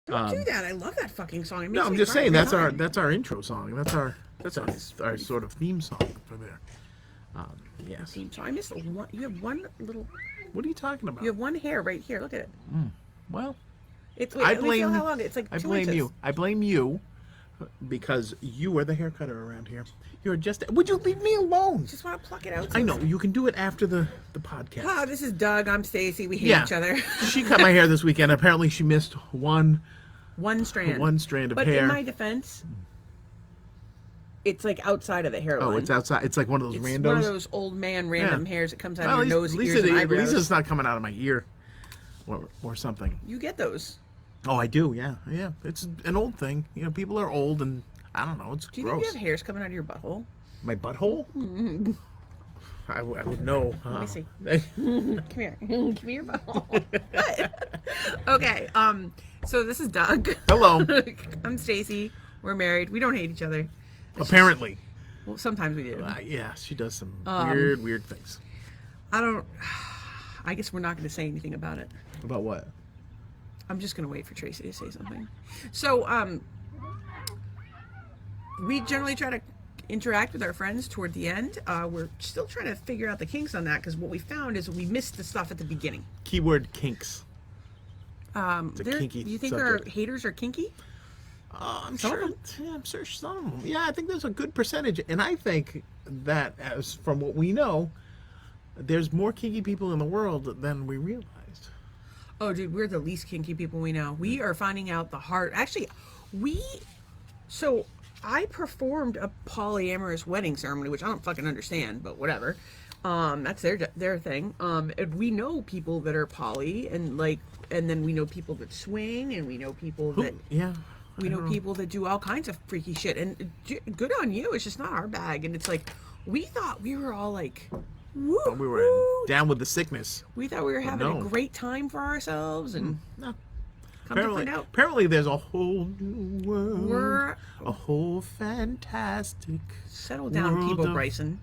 Don't do that. I love that fucking song. It makes No, I'm me just cry saying every that's time. our intro song. That's our sort of theme song for there. Yes. Theme song. I missed one. You have one little. What are you talking about? You have one hair right here. Look at it. Well, It's. Wait, I let me feel blame how long. It's like I 2 blame inches. you. I blame you because you are the hair cutter around here. You're just. Would you leave me alone? Just want to pluck it out. I know you can do it after the podcast. Ah, this is Doug. I'm Stacy. We hate Yeah. each other. She cut my hair this weekend. Apparently, she missed one strand of but hair. in my defense, it's like outside of the hairline. Oh, it's outside. It's like one of those It's randos. one of those old man random hairs that comes out Well, of your nose, at ears, least, and at least eyebrows. it's not coming out of my ear, or something. You get those. Oh, I do. Yeah. It's an old thing. You know, people are old, and I don't know. It's Do you gross. think you have hairs coming out of your butthole? My butthole? I would know. Let me see. Come here. Give me your butthole. Okay. So this is Doug. Hello. I'm Stacy. We're married. We don't hate each other. Apparently. Well, sometimes we do. Yeah, she does some weird things. I guess we're not going to say anything about it. About what? I'm just going to wait for Tracy to say something. So, we generally try to interact with our friends toward the end. We're still trying to figure out the kinks on that because what we found is we missed the stuff at the beginning. Keyword kinks. It's a kinky you think subject. our haters are kinky? I'm Some of sure. them. Yeah, I'm sure some of them. Yeah, I think there's a good percentage, and I think that, as from what we know, there's more kinky people in the world than we realized. Oh, dude, we're the least kinky people we know. We are finding out the hard. Actually, So I performed a polyamorous wedding ceremony, which I don't fucking understand, but whatever. That's their thing. And we know people that are poly, and then we know people that swing, and we know people that. Yeah. We know people that do all kinds of freaky shit, and good on you. It's just not our bag, and it's like we thought we were all like, woo, We were down with the sickness. we thought we were having no. a great time for ourselves, and No. come to find out, Apparently, there's a whole new world. we're A whole fantastic. settle down, world Peebo of- Bryson.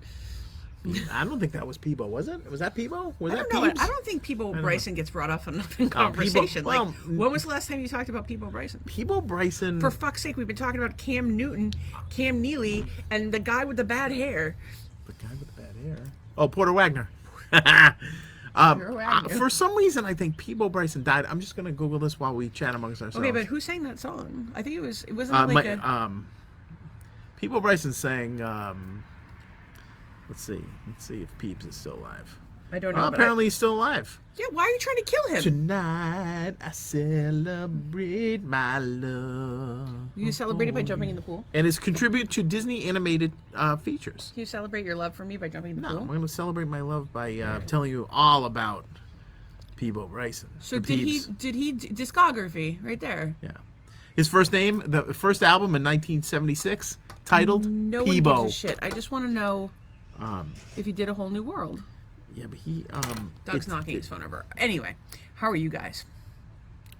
I don't think that was Peebo, was it? Was that Peebo? Was I that don't know. Peebs? I don't think Peebo Bryson gets brought up enough in Peebo- conversation. well, when was the last time you talked about Peebo Bryson? Peebo Bryson. For fuck's sake, we've been talking about Cam Newton, Cam Neely, and the guy with the bad hair. The guy with the bad hair. Oh, Porter Wagner. Wagner. For some reason, I think Peebo Bryson died. I'm just going to Google this while we chat amongst ourselves. Okay, but who sang that song? I think it wasn't like a... Peebo Bryson sang. Let's see if Peeps is still alive. I don't know. but Apparently, he's still alive. yeah, why are you trying to kill him? Tonight I celebrate my love. You celebrate it by jumping in the pool? And his contribute to Disney animated features. Can you celebrate your love for me by jumping in the No, pool? I'm going to celebrate my love by telling you all about Peebo Bryson. So the did Peeps. he discography right there? Yeah. His first name, the first album in 1976, titled No Peebo. one gives a shit. I just want to know if he did a whole new world. Yeah, but he. Doug's knocking his phone over. Anyway, how are you guys?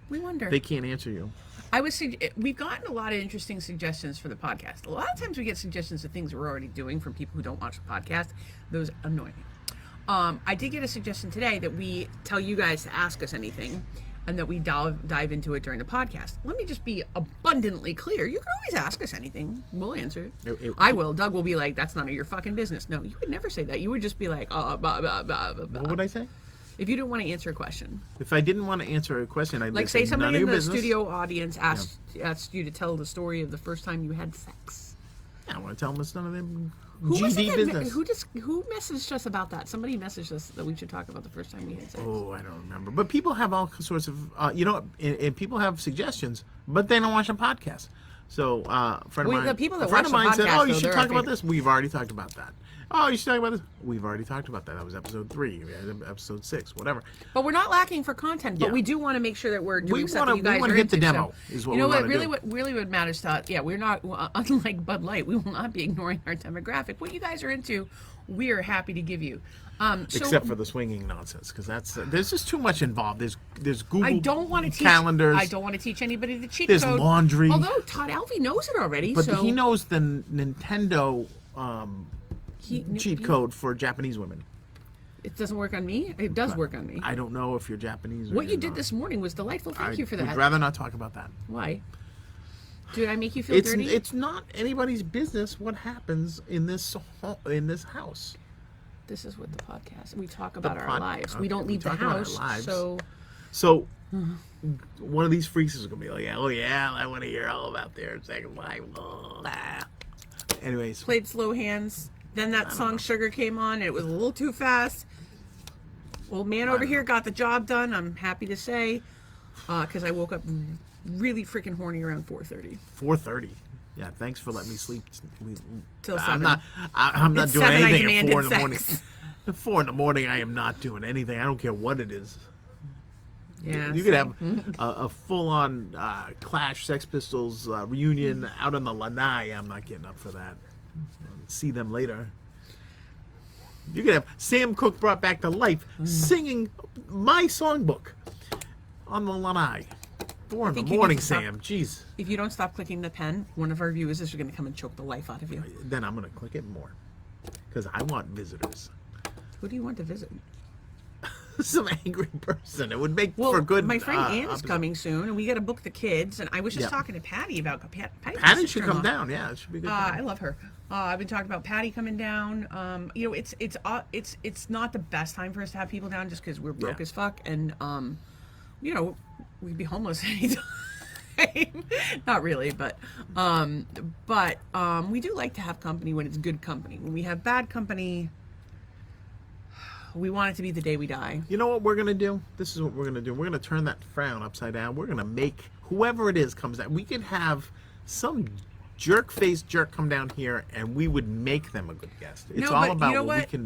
We wonder. They can't answer you. We've gotten a lot of interesting suggestions for the podcast. A lot of times we get suggestions of things we're already doing from people who don't watch the podcast. Those annoy me. I did get a suggestion today that we tell you guys to ask us anything, and that we dive into it during the podcast. Let me just be abundantly clear. You can always ask us anything. We'll answer it. I will. Doug will be like, that's none of your fucking business. No, you would never say that. You would just be like, blah, blah, blah, blah, blah. What would I say? If you didn't want to answer a question. If I didn't want to answer a question, I'd Like, say say somebody none of in your the business. studio audience asked you to tell the story of the first time you had sex. Yeah, I want to tell them it's none of them Who was GD it business. who messaged us about that? Somebody messaged us that we should talk about the first time we had sex. Oh, I don't remember. But people have all sorts of, and people have suggestions, but they don't watch a podcast. So, a friend of mine, the people that a friend of watch the mine said, podcast, "Oh, you though, should they're talk our about favorite. this." We've already talked about that. Oh, you should talk about this. We've already talked about that. That was episode 3, episode 6, whatever. But we're not lacking for content. But Yeah. we do want to make sure that we're doing We stuff wanna- that you guys we wanna are hit the into. demo, So, is what you know we what wanna do. what really what matters to us. Yeah, we're not unlike Bud Light. We will not be ignoring our demographic. What you guys are into, we are happy to give you. Except for the swinging nonsense, because there's just too much involved. There's Google I don't want to teach calendars. I don't want to teach anybody the cheat There's code. laundry. Although Todd Alfie knows it already, But so he knows the Nintendo cheat he- code for Japanese women. It doesn't work on me. It does work on me. I don't know if you're Japanese or What you you're did not. this morning was delightful. Thank you for that. I'd rather not talk about that. Why? Did I make you feel dirty? It's not anybody's business what happens in this house. This is what the podcast. We talk about our lives. Okay, We don't leave the talk about our house. lives. So One of these freaks is gonna be like, "Oh yeah, I want to hear all about their second life." Anyways, played Slow Hands. Then that song Sugar came on, and it was a little too fast. Old man over here got the job done, I'm happy to say, because I woke up really freaking horny around 4:30. 4:30. Yeah, thanks for letting me sleep Till 7. I'm not It's doing 7, I anything at 4 in demanded the morning. sex. At 4 in the morning, I am not doing anything. I don't care what it is. Yeah, You could have a full-on Clash, Sex Pistols reunion out on the lanai. I'm not getting up for that. See them later. You could have Sam Cooke brought back to life singing my songbook on the lanai. 4 in the think you morning, need to stop. Sam. Jeez. If you don't stop clicking the pen, one of our viewers is going to come and choke the life out of you. Then I'm going to click it more because I want visitors. Who do you want to visit? Some angry person. It would make Well, for good. my friend Ann is opposite. coming soon, and we got to book the kids. And I was just Yeah. talking to Patty about Patty should come down. Yeah, it should be good. I love her. I've been talking about Patty coming down. It's not the best time for us to have people down just because we're broke as fuck, and we'd be homeless anytime. Not really, but we do like to have company when it's good company. When we have bad company, we want it to be the day we die. You know what we're going to do? This is what we're going to do. We're going to turn that frown upside down. We're going to make whoever it is comes down. We could have some jerk-faced jerk come down here, and we would make them a good guest. It's all about you know what we what? can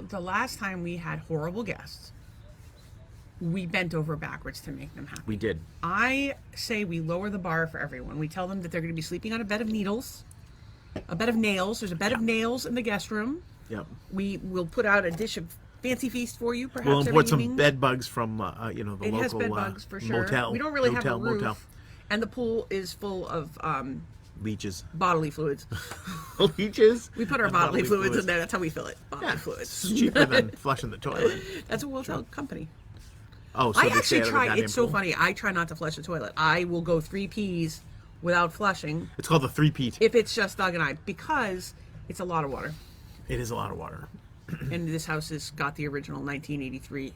The last time we had horrible guests, we bent over backwards to make them happy. We did. I say we lower the bar for everyone. We tell them that they're going to be sleeping on a bed of needles, a bed of nails. There's a bed of nails in the guest room. Yep. We will put out a dish of fancy feast for you, perhaps We'll every import some evening. bed bugs from the It local has bed bugs for sure. motel. We don't really have a hotel, roof, motel. and the pool is full of Leeches. bodily fluids. Leeches. We put our And bodily fluids in there. That's how we fill it. Bodily Yeah, fluids. it's cheaper than flushing the toilet. That's what we'll tell company. Oh, so I they stay actually out of the try. goddamn It's so pool? funny. I try not to flush the toilet. I will go 3 Ps without flushing It's called the three-peat. if it's just Doug and I, because it's a lot of water. It is a lot of water. And this house has got the original 1983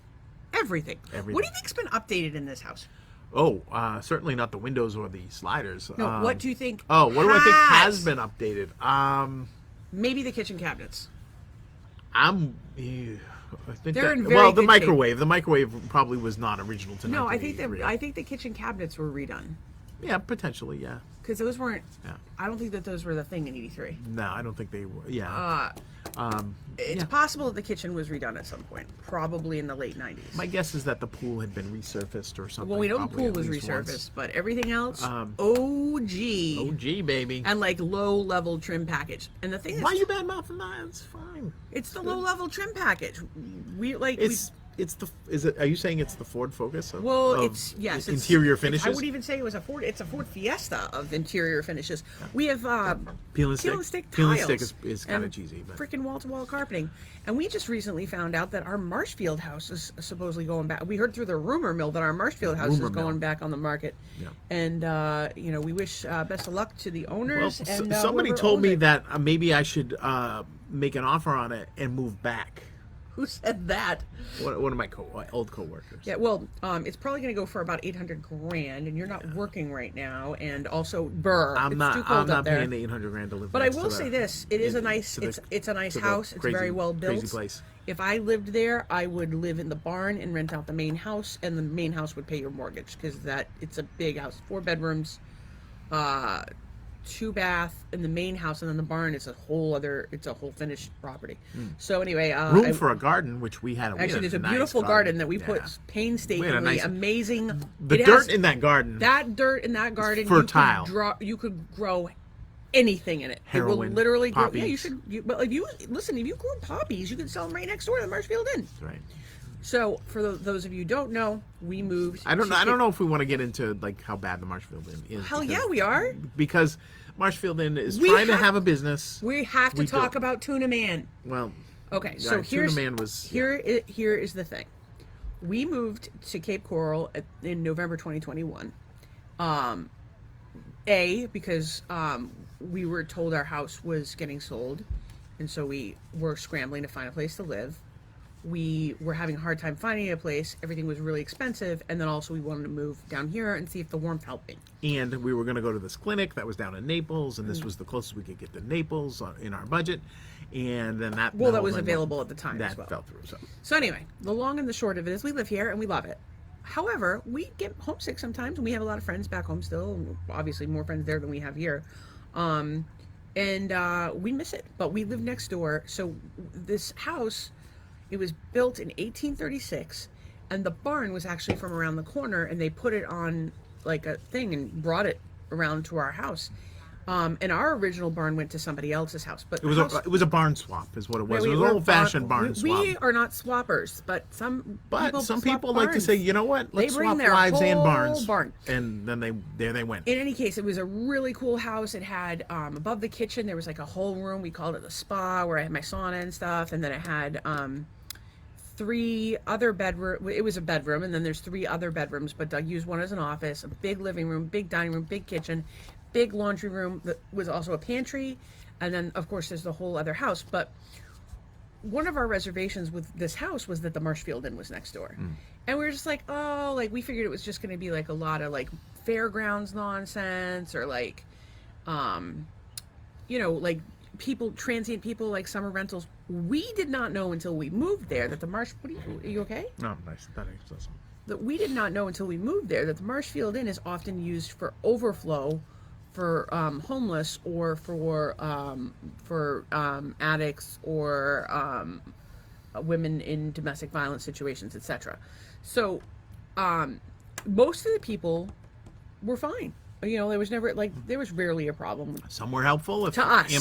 everything. What do you think's been updated in this house? Oh, certainly not the windows or the sliders. No, what do you think? Oh, what do I think has been updated? Maybe the kitchen cabinets. I think They're in the very good microwave. The microwave probably was not original to No, I think 1983. I think the kitchen cabinets were redone Yeah, potentially, yeah. because those weren't. Yeah. I don't think that those were the thing in '83. No, I don't think they were. Yeah. It's possible that the kitchen was redone at some point, probably in the late '90s. My guess is that the pool had been resurfaced or something. Well, we know the probably pool at was least resurfaced, once. but everything else, OG. Oh, gee, baby. And like low-level trim package. And the thing is, Why are you bad mouthing that? It's fine. it's the low-level trim package. Are you saying it's the Ford Focus? It's interior finishes. I would even say it's a Ford Fiesta of interior finishes. We have Peel and stick. Peel and stick tiles is kind of and cheesy, but freaking wall-to-wall carpeting. And we just recently found out that our Marshfield house is supposedly going back. We heard through the rumor mill that our Marshfield house is going back on the market. Yeah. And we wish best of luck to the well, owners. And somebody whoever told owns me it. that maybe I should make an offer on it and move back. Who said that? One of my old coworkers. Yeah, well, it's probably going to go for about $800,000, and you're not working right now, and also burr. I'm it's not. too cold I'm not up there. paying the $800,000 to live. But I next will to the- say this: it is a in- nice. to the- It's a nice to the house. It's crazy- very well built. Crazy place. If I lived there, I would live in the barn and rent out the main house, and the main house would pay your mortgage because it's a big house, 4 bedrooms, 2 bath in the main house, and then the barn is a whole finished property. So anyway, Room for a garden, which we had. Actually, there's a nice beautiful garden that we put painstakingly, nice- amazing. The It dirt has- in that garden. that dirt in that garden, fertile. You could grow anything in it. It will Heroin, literally grow. Yeah, poppies. But if you grew poppies, you could sell them right next door to the Marshfield Inn. Right. So for those of you who don't know, we moved. I don't know if we want to get into like how bad the Marshfield Inn is. Hell because- yeah, we are. Because Marshfield Inn is We trying to have- have a business. We have to We talk do. about Tuna Man. Well, Okay, so Tuna Man was here is the thing. We moved to Cape Coral in November 2021. Because we were told our house was getting sold, and so we were scrambling to find a place to live. We were having a hard time finding a place. Everything was really expensive, and then also we wanted to move down here and see if the warmth helped me. And we were going to go to this clinic that was down in Naples, and this was the closest we could get to Naples in our budget. And then that was available at the time that as well. fell through. So anyway, the long and the short of it is we live here and we love it. However, we get homesick sometimes, and we have a lot of friends back home still. Obviously, more friends there than we have here. And we miss it. But we live next door. So this house, it was built in 1836, and the barn was actually from around the corner, and they put it on like a thing and brought it around to our house. And our original barn went to somebody else's house, but it was a barn swap, is what it was. Yeah, it was an old-fashioned barn swap. We are not swappers, but some people like to say, you know what? Let's swap wives and barns. And then they went. In any case, it was a really cool house. It had above the kitchen there was like a whole room. We called it the spa, where I had my sauna and stuff, and then it had 3 other bedrooms. It was a bedroom, and then there's 3 other bedrooms, but Doug used one as an office. A big living room, big dining room, big kitchen, big laundry room that was also a pantry, and then of course there's the whole other house. But one of our reservations with this house was that the Marshfield Inn was next door, and we were just like, oh, like we figured it was just going to be like a lot of like fairgrounds nonsense, or like like transient people, like summer rentals. We did not know until we moved there that the are you okay? No, nice. That makes sense. That we did not know until we moved there that the Marshfield Inn is often used for overflow for homeless, or for addicts, or women in domestic violence situations, etc. So most of the people were fine. There was rarely a problem. Some were helpful. If to us,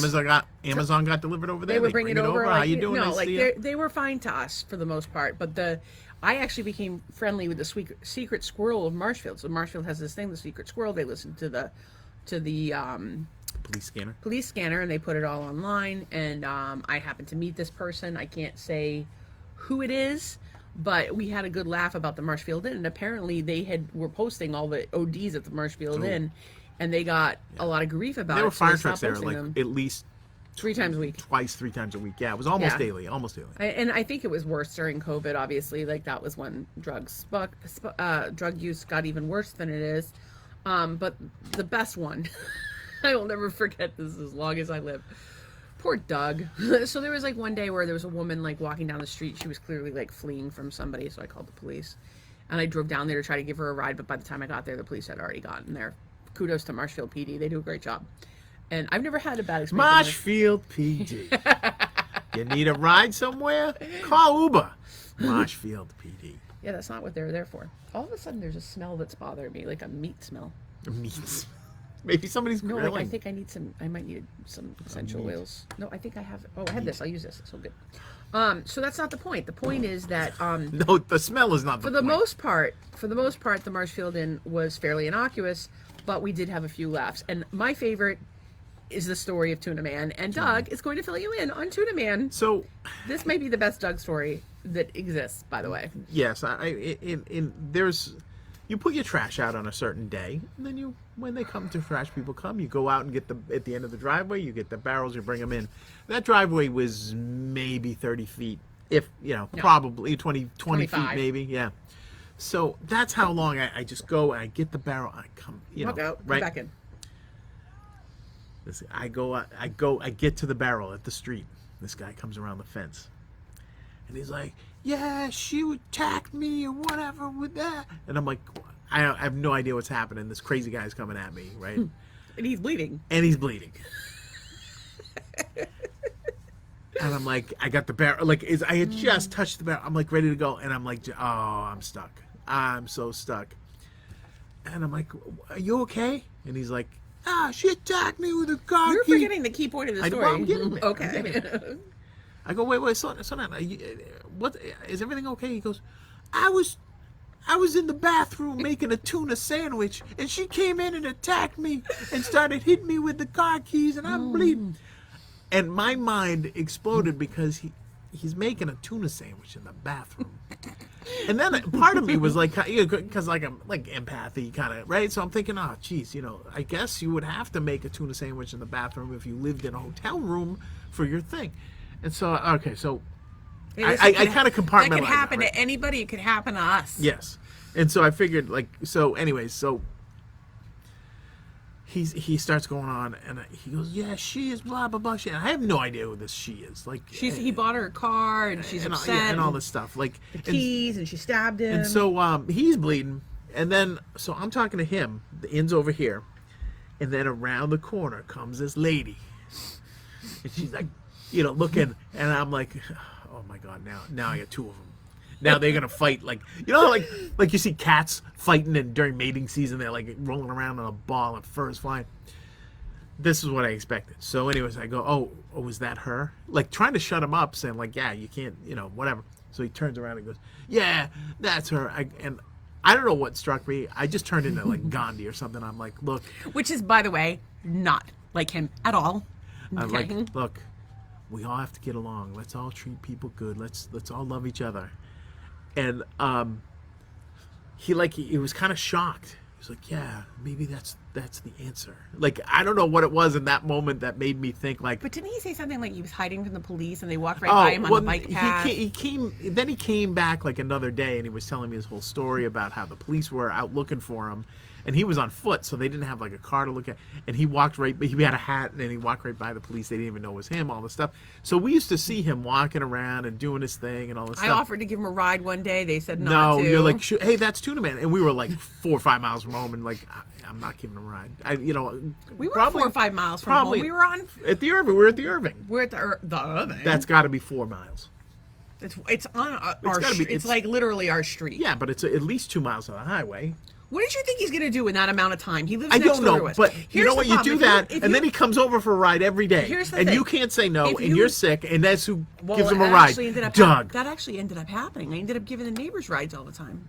Amazon got delivered over there, they would bring it over. How you doing? No, they were fine to us for the most part. But I actually became friendly with the secret squirrel of Marshfield. So Marshfield has this thing, the secret squirrel. They listen to the police scanner, and they put it all online. And I happened to meet this person. I can't say who it is, but we had a good laugh about the Marshfield Inn, and apparently they were posting all the ODs at the Marshfield Inn, and they got a lot of grief about it. There were fire trucks there, them. At least 3 times a week. 3 times a week. Yeah, it was almost daily. And I think it was worse during COVID, obviously. Like, that was when drug use got even worse than it is. But the best one, I will never forget this as long as I live. Poor Doug. So there was like one day where there was a woman like walking down the street. She was clearly like fleeing from somebody, so I called the police. And I drove down there to try to give her a ride, but by the time I got there, the police had already gotten there. Kudos to Marshfield PD. They do a great job. And I've never had a bad experience. Marshfield PD. You need a ride somewhere? Call Uber. Marshfield PD. Yeah, that's not what they're there for. All of a sudden, there's a smell that's bothering me, like a meat smell. Meat. Maybe somebody's grilling. No, I think I might need some essential oils. No, I think I have. Oh, I had this. I'll use this. It's so good. So that's not the point. The point is that no, the smell is not the point. For the most part, the Marshfield Inn was fairly innocuous, but we did have a few laughs. And my favorite is the story of Tuna Man, and Doug is going to fill you in on Tuna Man. So this may be the best Doug story that exists, by the way. Yes, there's. You put your trash out on a certain day, and then when they come to trash people you go out and get at the end of the driveway, you get the barrels, you bring them in. That driveway was maybe 30 feet, probably 20 feet maybe, yeah. So that's how long I just go, I get the barrel, I come, Walk out, right come back in. I get to the barrel at the street. This guy comes around the fence, and he's like, yeah, she attacked me or whatever with that. And I'm like, I have no idea what's happening. This crazy guy's coming at me, right? And he's bleeding. And I'm like, I got the barrel. Like, I had just touched the barrel. I'm like ready to go. And I'm like, oh, I'm stuck. I'm so stuck. And I'm like, are you okay? And he's like, she attacked me with a car You're key. forgetting the key point of the story. I'm getting it. Okay. I'm getting it. I go, wait, slow down. What is everything okay? He goes, I was in the bathroom making a tuna sandwich, and she came in and attacked me and started hitting me with the car keys, and I'm bleeding. And my mind exploded because he's making a tuna sandwich in the bathroom. And then part of me was like, because like I'm like empathy kind of, right? So I'm thinking, oh, geez, I guess you would have to make a tuna sandwich in the bathroom if you lived in a hotel room for your thing. And so, okay, so I kind of compartmentalized. That could happen right? to anybody. It could happen to us. Yes. And so I figured, like, so anyways, so he starts going on, and he goes, yeah, she is blah, blah, blah. And I have no idea who this she is. Like, he bought her a car, and she's upset. And all this stuff. Like, the keys, and she stabbed him. And so he's bleeding. And then, so I'm talking to him. The end's over here. And then around the corner comes this lady. And she's like, looking. And I'm like, oh, my God, now I got two of them. Now they're going to fight. Like, like you see cats fighting, and during mating season, they're like rolling around on a ball and fur is flying. This is what I expected. So anyways, I go, oh, was that her? Like, trying to shut him up, saying like, yeah, you can't, whatever. So he turns around and goes, yeah, that's her. And I don't know what struck me. I just turned into like Gandhi or something. I'm like, look. Which is, by the way, not like him at all. I'm like, look, we all have to get along. Let's all treat people good. Let's all love each other. And he was kind of shocked. He was like, yeah, maybe that's the answer. Like, I don't know what it was in that moment that made me think like. But didn't he say something like he was hiding from the police and they walked right by him on the bike path? He came back like another day, and he was telling me his whole story about how the police were out looking for him. And he was on foot, so they didn't have like a car to look at. And he walked right, he had a hat, and then he walked right by the police. They didn't even know it was him, all this stuff. So we used to see him walking around and doing his thing and all this stuff. I offered to give him a ride one day. They said not to. No, you're like, hey, that's Tuna Man. And we were like 4 or 5 miles from home, and like, I'm not giving him a ride. We were probably 4 or 5 miles from home. We were on. At the Irving. We were at the Irving. We're at the Irving. That's got to be 4 miles. It's on our street. It's like literally our street. Yeah, but it's at least 2 miles on the highway. What did you think he's going to do in that amount of time? He lives I next don't door know, to us. but Here's you know what? You do that, and then he comes over for a ride every day. Here's the and thing. you can't say no, and you're sick, and that's who gives him a that ride. Doug. That actually ended up happening. I ended up giving the neighbors rides all the time.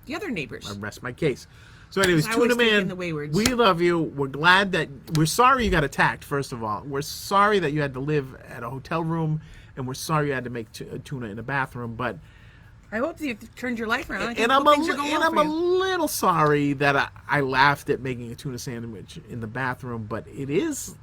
The other neighbors. I rest my case. So anyways, I Tuna always think Man, in the waywards. we love you. We're glad that, we're sorry you got attacked, first of all. We're sorry that you had to live at a hotel room, and we're sorry you had to make tuna in a bathroom, but... I hope that you've turned your life around. And I'm a little sorry that I laughed at making a tuna sandwich in the bathroom, but it is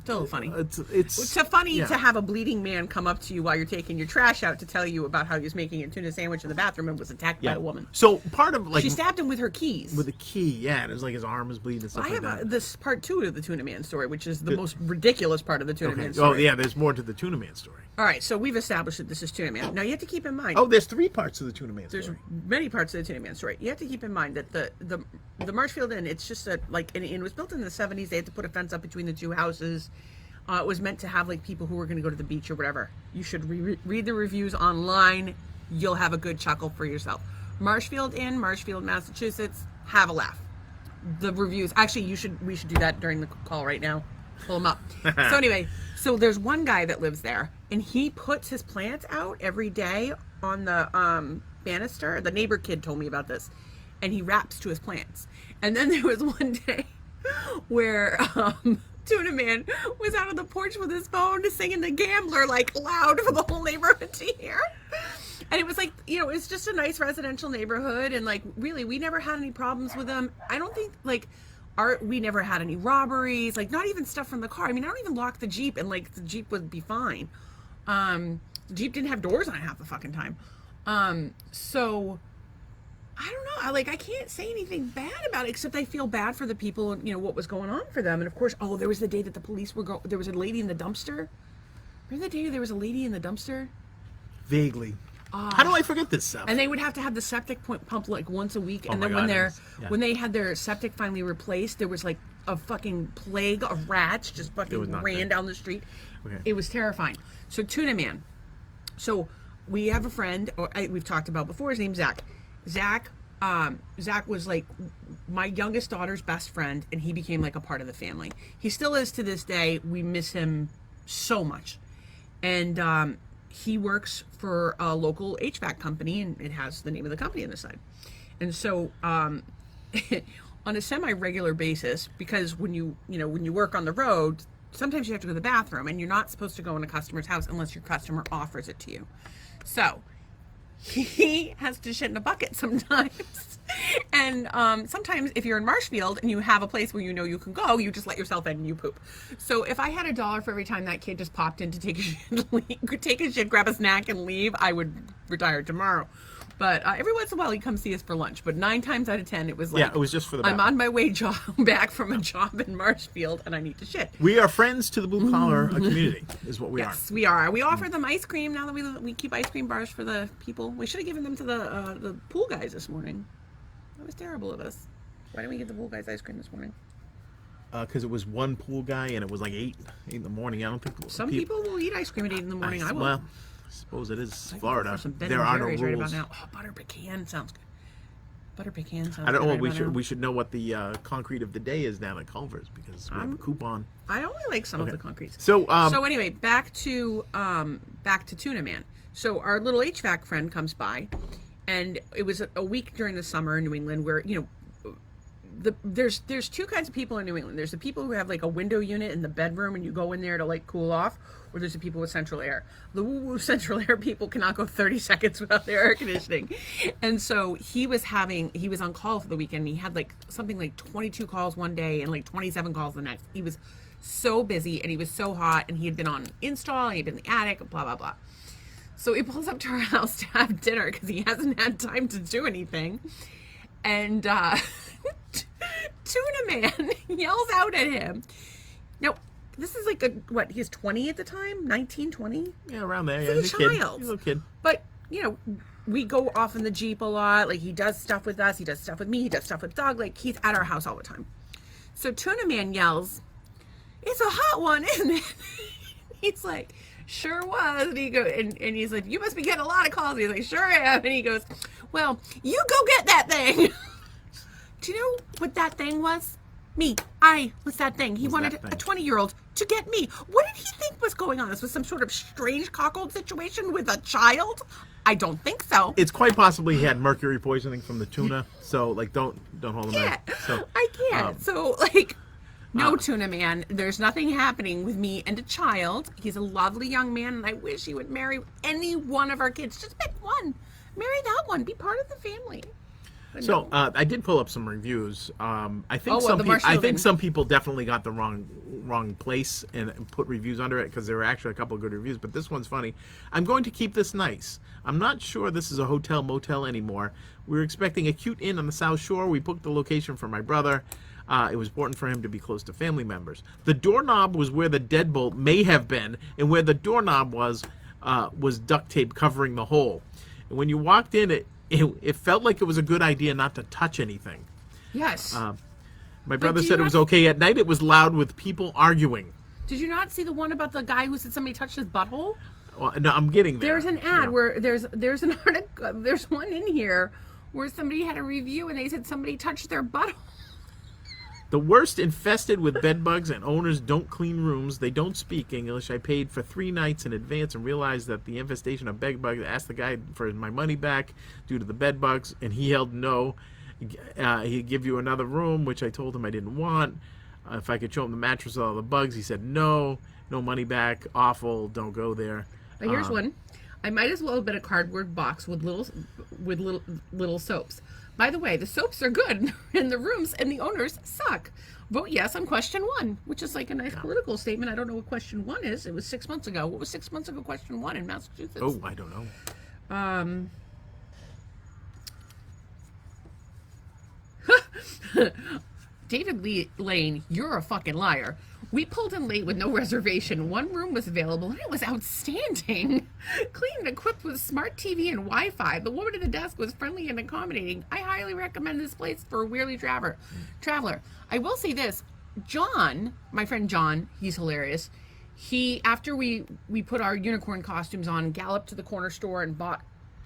still funny. It's so funny to have a bleeding man come up to you while you're taking your trash out to tell you about how he was making a tuna sandwich in the bathroom and was attacked by a woman. So part of she stabbed him with her keys. With a key, yeah. And it was like his arm was bleeding and stuff like that. I have this part 2 of the Tuna Man story, which is the most ridiculous part of the Tuna Man story. Oh yeah, there's more to the Tuna Man story. All right, so we've established that this is Tuna Man. Now you have to keep in mind. Oh, there's 3 parts to the Tuna Man story. There's many parts of the Tuna Man story. You have to keep in mind that the Marshfield Inn, it's just and it was built in the 70s. They had to put a fence up between the 2 houses. It was meant to have like people who were going to go to the beach or whatever. You should read the reviews online. You'll have a good chuckle for yourself. Marshfield Inn, Marshfield, Massachusetts. Have a laugh. The reviews. Actually, we should do that during the call right now. Pull them up. So anyway, so there's one guy that lives there, and he puts his plants out every day on the banister. The neighbor kid told me about this, and he raps to his plants. And then there was one day where Tuna Man was out on the porch with his phone singing The Gambler like loud for the whole neighborhood to hear. And it was like, it's just a nice residential neighborhood, and like really we never had any problems with them. I don't think like we never had any robberies, like not even stuff from the car. I mean, I don't even lock the Jeep, and like the Jeep would be fine. The Jeep didn't have doors on it half the fucking time. So I don't know. I can't say anything bad about it, except I feel bad for the people, what was going on for them. And of course, there was the day that the police were there was a lady in the dumpster. Remember the day there was a lady in the dumpster? Vaguely. How do I forget this stuff? And they would have to have the septic pump like once a week. And then when they had their septic finally replaced, there was like a fucking plague of rats just fucking ran down the street. Okay. It was terrifying. So Tuna Man. So we have a friend, we've talked about before, his name's Zach. Zach was like my youngest daughter's best friend, and he became like a part of the family. He still is to this day. We miss him so much. And he works for a local HVAC company, and it has the name of the company on the side. And so on a semi-regular basis, because when you work on the road, sometimes you have to go to the bathroom, and you're not supposed to go in a customer's house unless your customer offers it to you. So he has to shit in a bucket sometimes. And sometimes if you're in Marshfield and you have a place where you know you can go, you just let yourself in and you poop. So if I had $1 for every time that kid just popped in to take a shit, take a shit, grab a snack and leave, I would retire tomorrow. But every once in a while he comes see us for lunch. But 9 times out of 10 it was like, yeah, it was just for the I'm on my way back from a job in Marshfield and I need to shit. We are friends to the blue collar community, is what we are. Yes, we are. We offer them ice cream now that we keep ice cream bars for the people. We should have given them to the pool guys this morning. That was terrible of us. Why didn't we give the pool guys ice cream this morning? Because it was one pool guy and it was like 8 in the morning. I don't think some people will eat ice cream at 8 in the morning. I will. Well, I suppose it is Florida. There there are no rules rules. right about now. Oh, butter pecan sounds good. Butter pecan sounds good. I don't know. Right We should know what the concrete of the day is down at Culver's because we have a coupon. I only like some of the concretes. So anyway, back to Tuna Man. So our little HVAC friend comes by, and it was a week during the summer in New England where there's 2 kinds of people in New England. There's the people who have like a window unit in the bedroom and you go in there to like cool off, or there's the people with central air. The woo-woo central air people cannot go 30 seconds without their air conditioning. And so he was on call for the weekend. He had like something like 22 calls one day and like 27 calls the next. He was so busy and he was so hot, and he had been on install and he'd been in the attic, blah, blah, blah. So he pulls up to our house to have dinner because he hasn't had time to do anything. And Tuna Man yells out at him. Now, this is like he's 20 at the time? 19, 20? Yeah, around there. He's a child. He's a little kid. But, we go off in the Jeep a lot. Like, he does stuff with us. He does stuff with me. He does stuff with Doug. Like, he's at our house all the time. So Tuna Man yells, "It's a hot one, isn't it?" He's like, "Sure was." And he goes, and he's like, "You must be getting a lot of calls." And he's like, "Sure am." And he goes, "Well, you go get that thing." Do you know what that thing was? Me. I was that thing. He wanted a 20-year-old to get me. What did he think was going on? This was some sort of strange cuckold situation with a child? I don't think so. It's quite possibly he had mercury poisoning from the tuna. So, like, don't hold him back. So, I can't. No, Tuna Man, there's nothing happening with me and a child. He's a lovely young man, and I wish he would marry any one of our kids. Just pick one. Marry that one. Be part of the family. So I did pull up some reviews. I think some people definitely got the wrong place and put reviews under it because there were actually a couple of good reviews. But this one's funny. I'm going to keep this nice. I'm not sure this is a hotel motel anymore. We were expecting a cute inn on the South Shore. We booked the location for my brother. It was important for him to be close to family members. The doorknob was where the deadbolt may have been, and where the doorknob was duct tape covering the hole. And when you walked in, it felt like it was a good idea not to touch anything. Yes. My brother said it was okay. At night, it was loud with people arguing. Did you not see the one about the guy who said somebody touched his butthole? Well, no, I'm getting there. There's an ad where there's an article. There's one in here where somebody had a review and they said somebody touched their butthole. The worst, infested with bed bugs, and owners don't clean rooms. They don't speak English. I paid for 3 nights in advance and realized that the infestation of bed bugs. I asked the guy for my money back due to the bed bugs, and he held no. He'd give you another room, which I told him I didn't want. If I could show him the mattress with all the bugs, he said no money back. Awful. Don't go there. But here's one. I might as well have been a cardboard box with little soaps. By the way, the soaps are good, and the rooms and the owners suck. Vote yes on question 1, which is like a nice political statement. I don't know what question 1 is. It was 6 months ago. What was 6 months ago question 1 in Massachusetts? Oh, I don't know. David Lane, you're a fucking liar. We pulled in late with no reservation. 1 room was available, and it was outstanding. Clean and equipped with smart TV and Wi-Fi. The woman at the desk was friendly and accommodating. I highly recommend this place for a weary traveler. I will say this. John, my friend John, he's hilarious. He, after we put our unicorn costumes on, galloped to the corner store and bought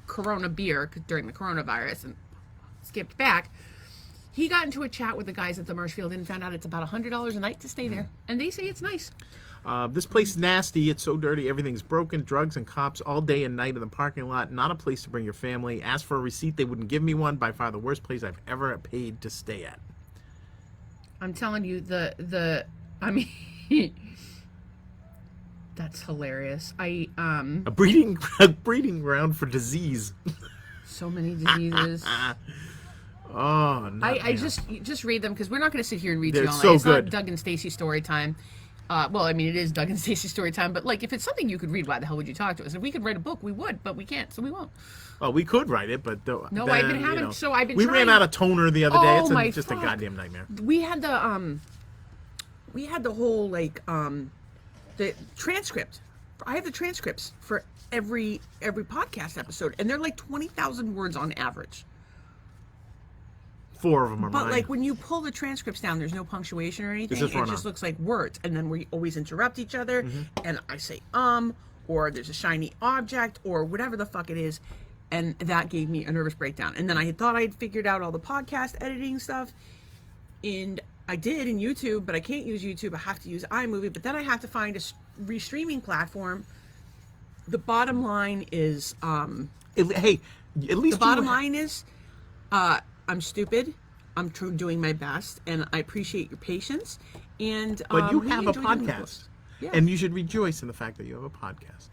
Corona beer during the coronavirus and skipped back. He got into a chat with the guys at the Marshfield Inn and found out it's about $100 a night to stay there. And they say it's nice. This place is nasty. It's so dirty. Everything's broken. Drugs and cops all day and night in the parking lot. Not a place to bring your family. Asked for a receipt. They wouldn't give me one. By far the worst place I've ever paid to stay at. I'm telling you, That's hilarious. A breeding ground for disease. So many diseases. Oh no! I just read them because we're not going to sit here and read They're you all night. so It's good. not Doug and Stacy story time. Well, I mean, it is Doug and Stacy story time, but like, if it's something you could read, why the hell would you talk to us? If we could write a book, we would, but we can't, so we won't. Well, we could write it, but No, I've been having. So I've been. We trying, ran out of toner the other day. Oh, It's just a goddamn nightmare. We had the whole like the transcript. I have the transcripts for every podcast episode, and they're like 20,000 words on average. 4 of them are But mine. like when you pull the transcripts down, there's no punctuation or anything. It just looks like words, and then we always interrupt each other, and I say or there's a shiny object or whatever the fuck it is, and that gave me a nervous breakdown. And then I thought I'd figured out all the podcast editing stuff, and I did in YouTube, but I can't use YouTube. I have to use iMovie, but then I have to find a restreaming platform. The bottom line is, hey, at least the bottom line is, I'm stupid. I'm doing my best, and I appreciate your patience. And but you we have a enjoy doing podcast, Yeah. and you should rejoice in the fact that you have a podcast.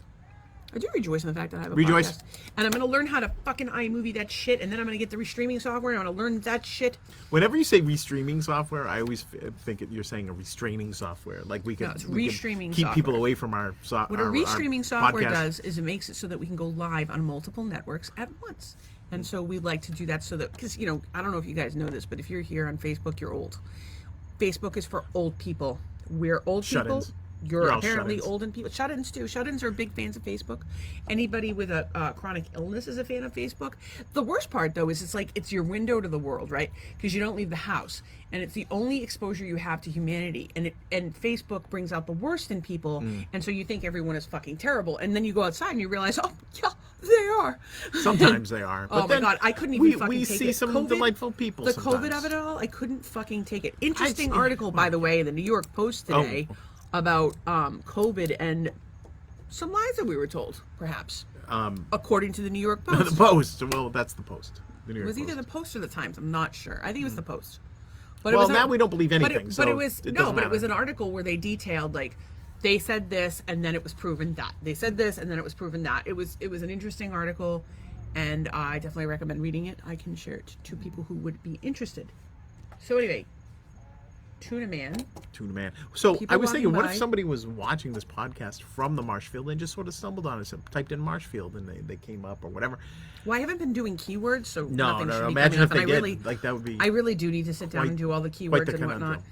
I do rejoice in the fact that I have a Rejoice. podcast. And I'm going to learn how to fucking iMovie that shit, and then I'm going to get the restreaming software, and I'm going to learn that shit. Whenever you say restreaming software, I always think you're saying a restraining software. Like we No, it's could restreaming keep people software. away from our What a restreaming software podcast. does is it makes it so that we can go live on multiple networks at once. And so we like to do that so that, because, I don't know if you guys know this, but if you're here on Facebook, you're old. Facebook is for old people. We're old people. Shut-ins. You're You're all apparently shut-ins. old and people. Shut-ins too. Shut-ins are big fans of Facebook. Anybody with a chronic illness is a fan of Facebook. The worst part, though, is it's your window to the world, right? Because you don't leave the house, and it's the only exposure you have to humanity. And Facebook brings out the worst in people, and so you think everyone is fucking terrible, and then you go outside and you realize, oh yeah, they are. Sometimes they are. But Oh my god, I couldn't even fucking we take see it. some COVID, delightful people. The sometimes. COVID of it all, I couldn't fucking take it. Interesting I've- article, by the way, in the New York Post today Oh. about COVID and some lies that we were told, perhaps, according to the New York The Post. Post. Well, that's the Post. The New It York was either Post. the Post or the Times. I'm not sure. I think it was the Post. But Well, it was now we don't believe anything. But so it was it no. doesn't But it was matter. an article where they detailed like they said this and then it was proven that they said this and then it was proven that it was an interesting article, and I definitely recommend reading it. I can share it to people who would be interested. So anyway, Tuna Man. Tuna Man. So People I was thinking, walking what if by. somebody was watching this podcast from the Marshfield and just sort of stumbled on it, typed in Marshfield, and they came up or whatever? Well, I haven't been doing keywords, so No, nothing should no. be Imagine coming if up. they And did. Like that would be. I really do need to sit down quite- and do all the quite keywords the and whatnot. conundrum.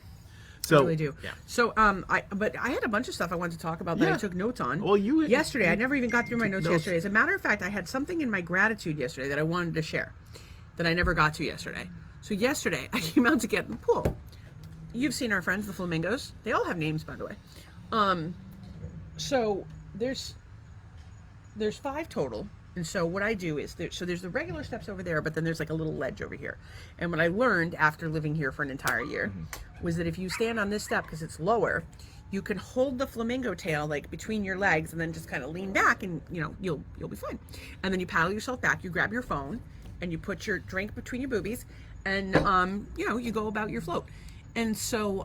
So I really do. Yeah. So but I had a bunch of stuff I wanted to talk about that I Yeah. took notes on. Well, yesterday, I never even got through my took notes notes. yesterday. As a matter of fact, I had something in my gratitude yesterday that I wanted to share that I never got to yesterday. So yesterday, I came out to get in the pool. You've seen our friends, the flamingos. They all have names, by the way. So there's 5 total. And so what I do is, there's the regular steps over there, but then there's like a little ledge over here. And what I learned after living here for an entire year was that if you stand on this step, because it's lower, you can hold the flamingo tail like between your legs and then just kind of lean back, and you'll be fine. And then you paddle yourself back, you grab your phone, and you put your drink between your boobies, and you go about your float. And so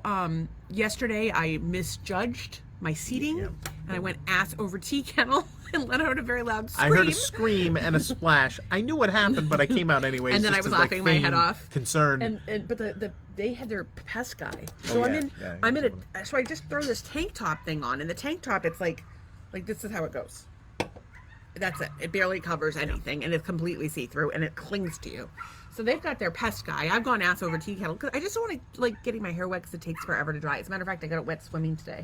yesterday I misjudged my seating, and I went ass over tea kettle and let out a very loud scream. I heard a scream and a splash. I knew what happened, but I came out anyways. And then just I was to, laughing my head feign off. Concern. But they had their pest guy. Oh, So yeah. I'm in so I just throw this tank top thing on, and the tank top, it's like this is how it goes. That's it. It barely covers anything, and it's completely see-through, and it clings to you. So they've got their pest guy. I've gone ass over tea kettle because I just don't want to getting my hair wet because it takes forever to dry. As a matter of fact, I got it wet swimming today.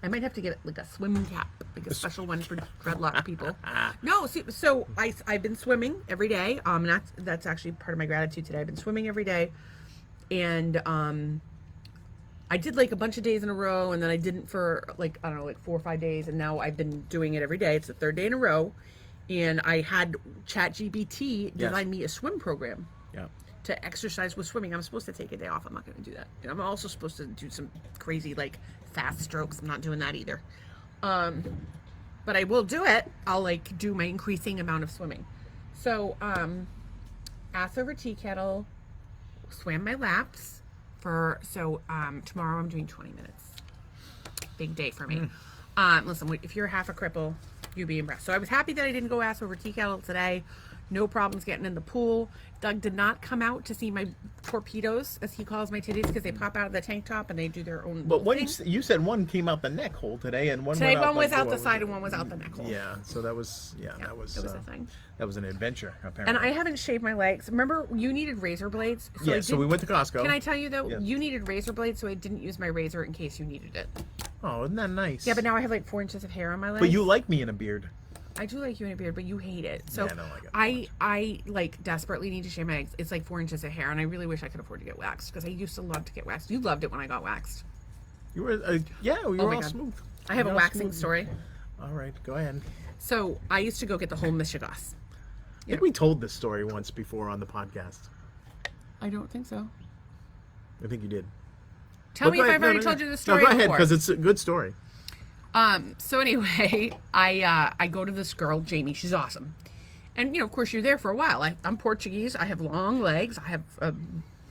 I might have to get like a swim cap, like a special one for dreadlock people. No, see, so I've been swimming every day. That's actually part of my gratitude today. I've been swimming every day, and I did like a bunch of days in a row, and then I didn't for like 4 or 5 days, and now I've been doing it every day. It's the 3rd day in a row, and I had ChatGPT design me a swim program. Yeah. To exercise with swimming. I'm supposed to take a day off. I'm not going to do that. And I'm also supposed to do some crazy fast strokes. I'm not doing that either. But I will do it. I'll do my increasing amount of swimming. So ass over tea kettle, swam my laps tomorrow I'm doing 20 minutes. Big day for me. Listen, if you're half a cripple, you'd be impressed. So I was happy that I didn't go ass over tea kettle today. No problems getting in the pool. Doug did not come out to see my torpedoes, as he calls my titties, because they pop out of the tank top and they do their own. But you said one came out the neck hole today, and one today went out, one was out the side and one was out the neck hole. Yeah, so that was that was a thing. That was an adventure apparently. And I haven't shaved my legs. Remember, you needed razor blades. So we went to Costco. Can I tell you though, you needed razor blades, so I didn't use my razor in case you needed it. Oh, isn't that nice? Yeah, but now I have like 4 inches of hair on my legs. But you like me in a beard. I do like you in a beard, but you hate it. So yeah, I don't like it. I like desperately need to shave my legs. It's like 4 inches of hair, and I really wish I could afford to get waxed because I used to love to get waxed. You loved it when I got waxed. You were we were all smooth. I have a waxing story. All right, go ahead. So I used to go get the whole Michigas. I think we told this story once before on the podcast. I don't think so. I think you did. Tell me if I've already told you this story. No, go ahead, because it's a good story. So anyway, I go to this girl, Jamie. She's awesome. And, of course, you're there for a while. I'm Portuguese. I have long legs. I have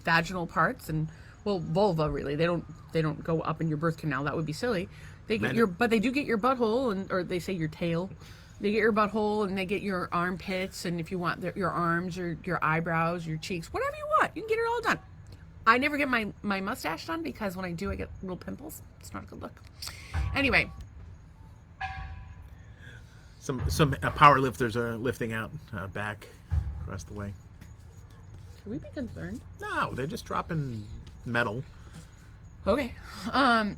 vaginal parts and, well, vulva, really. They don't go up in your birth canal. That would be silly. But they do get your butthole, or they say your tail. They get your butthole, and they get your armpits, and if you want your arms, or your eyebrows, your cheeks, whatever you want. You can get it all done. I never get my mustache done because when I do, I get little pimples. It's not a good look. Anyway. Some power lifters are lifting out back across the way. Should we be concerned? No, they're just dropping metal. Okay.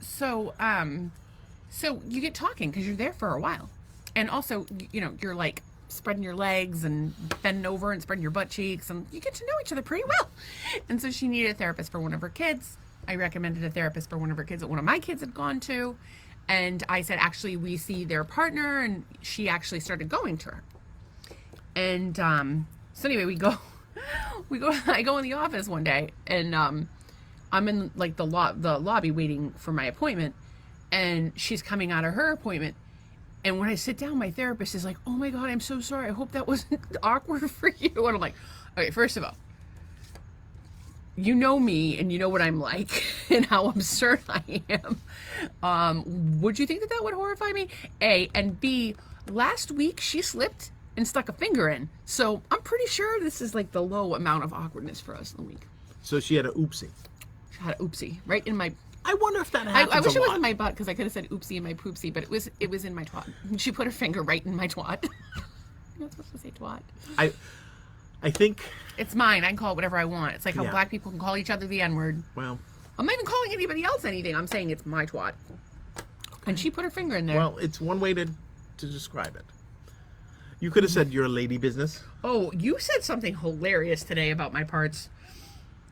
So you get talking because you're there for a while. And also, you're like spreading your legs and bending over and spreading your butt cheeks, and you get to know each other pretty well. And so she needed a therapist for one of her kids. I recommended a therapist for one of her kids that one of my kids had gone to. And I said, actually, we see their partner, and she actually started going to her. And so anyway, I go in the office one day, and I'm in like the lobby waiting for my appointment, and she's coming out of her appointment. And when I sit down, my therapist is like, "Oh my God, I'm so sorry. I hope that wasn't awkward for you." And I'm like, "Okay, first of all, you know me and you know what I'm like and how absurd I am. Would you think that would horrify me? A, and B, last week she slipped and stuck a finger in. So I'm pretty sure this is like the low amount of awkwardness for us in the week." So she had an oopsie. She had an oopsie right in my... I wonder if that happens I wish it lot. was in my butt because I could have said oopsie in my poopsie, but it was in my twat. She put her finger right in my twat. You're not supposed to say twat. I think... It's mine. I can call it whatever I want. It's like how black people can call each other the N-word. Well... I'm not even calling anybody else anything. I'm saying it's my twat. And she put her finger in there. Well, it's one way to describe it. You could have said you're a lady business. Oh, you said something hilarious today about my parts.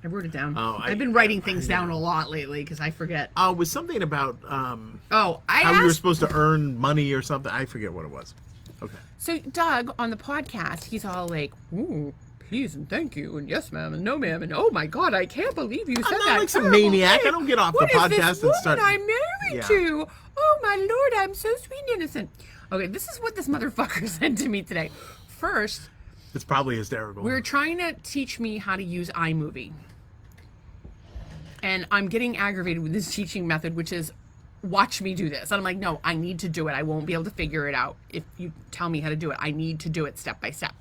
I wrote it down. Oh, I've been writing things down a lot lately because I forget. Oh, it was something about how you were supposed to earn money or something. I forget what it was. Okay. So Doug, on the podcast, he's all like, "Ooh, please and thank you, and yes ma'am, and no ma'am, and oh my God, I can't believe you said that." I'm not like some maniac. I don't get off the podcast and start... I'm married to? Oh my Lord, I'm so sweet and innocent. Okay, this is what this motherfucker said to me today. First... It's probably hysterical. We're trying to teach me how to use iMovie. And I'm getting aggravated with this teaching method, which is, watch me do this. And I'm like, no, I need to do it. I won't be able to figure it out if you tell me how to do it. I need to do it step by step.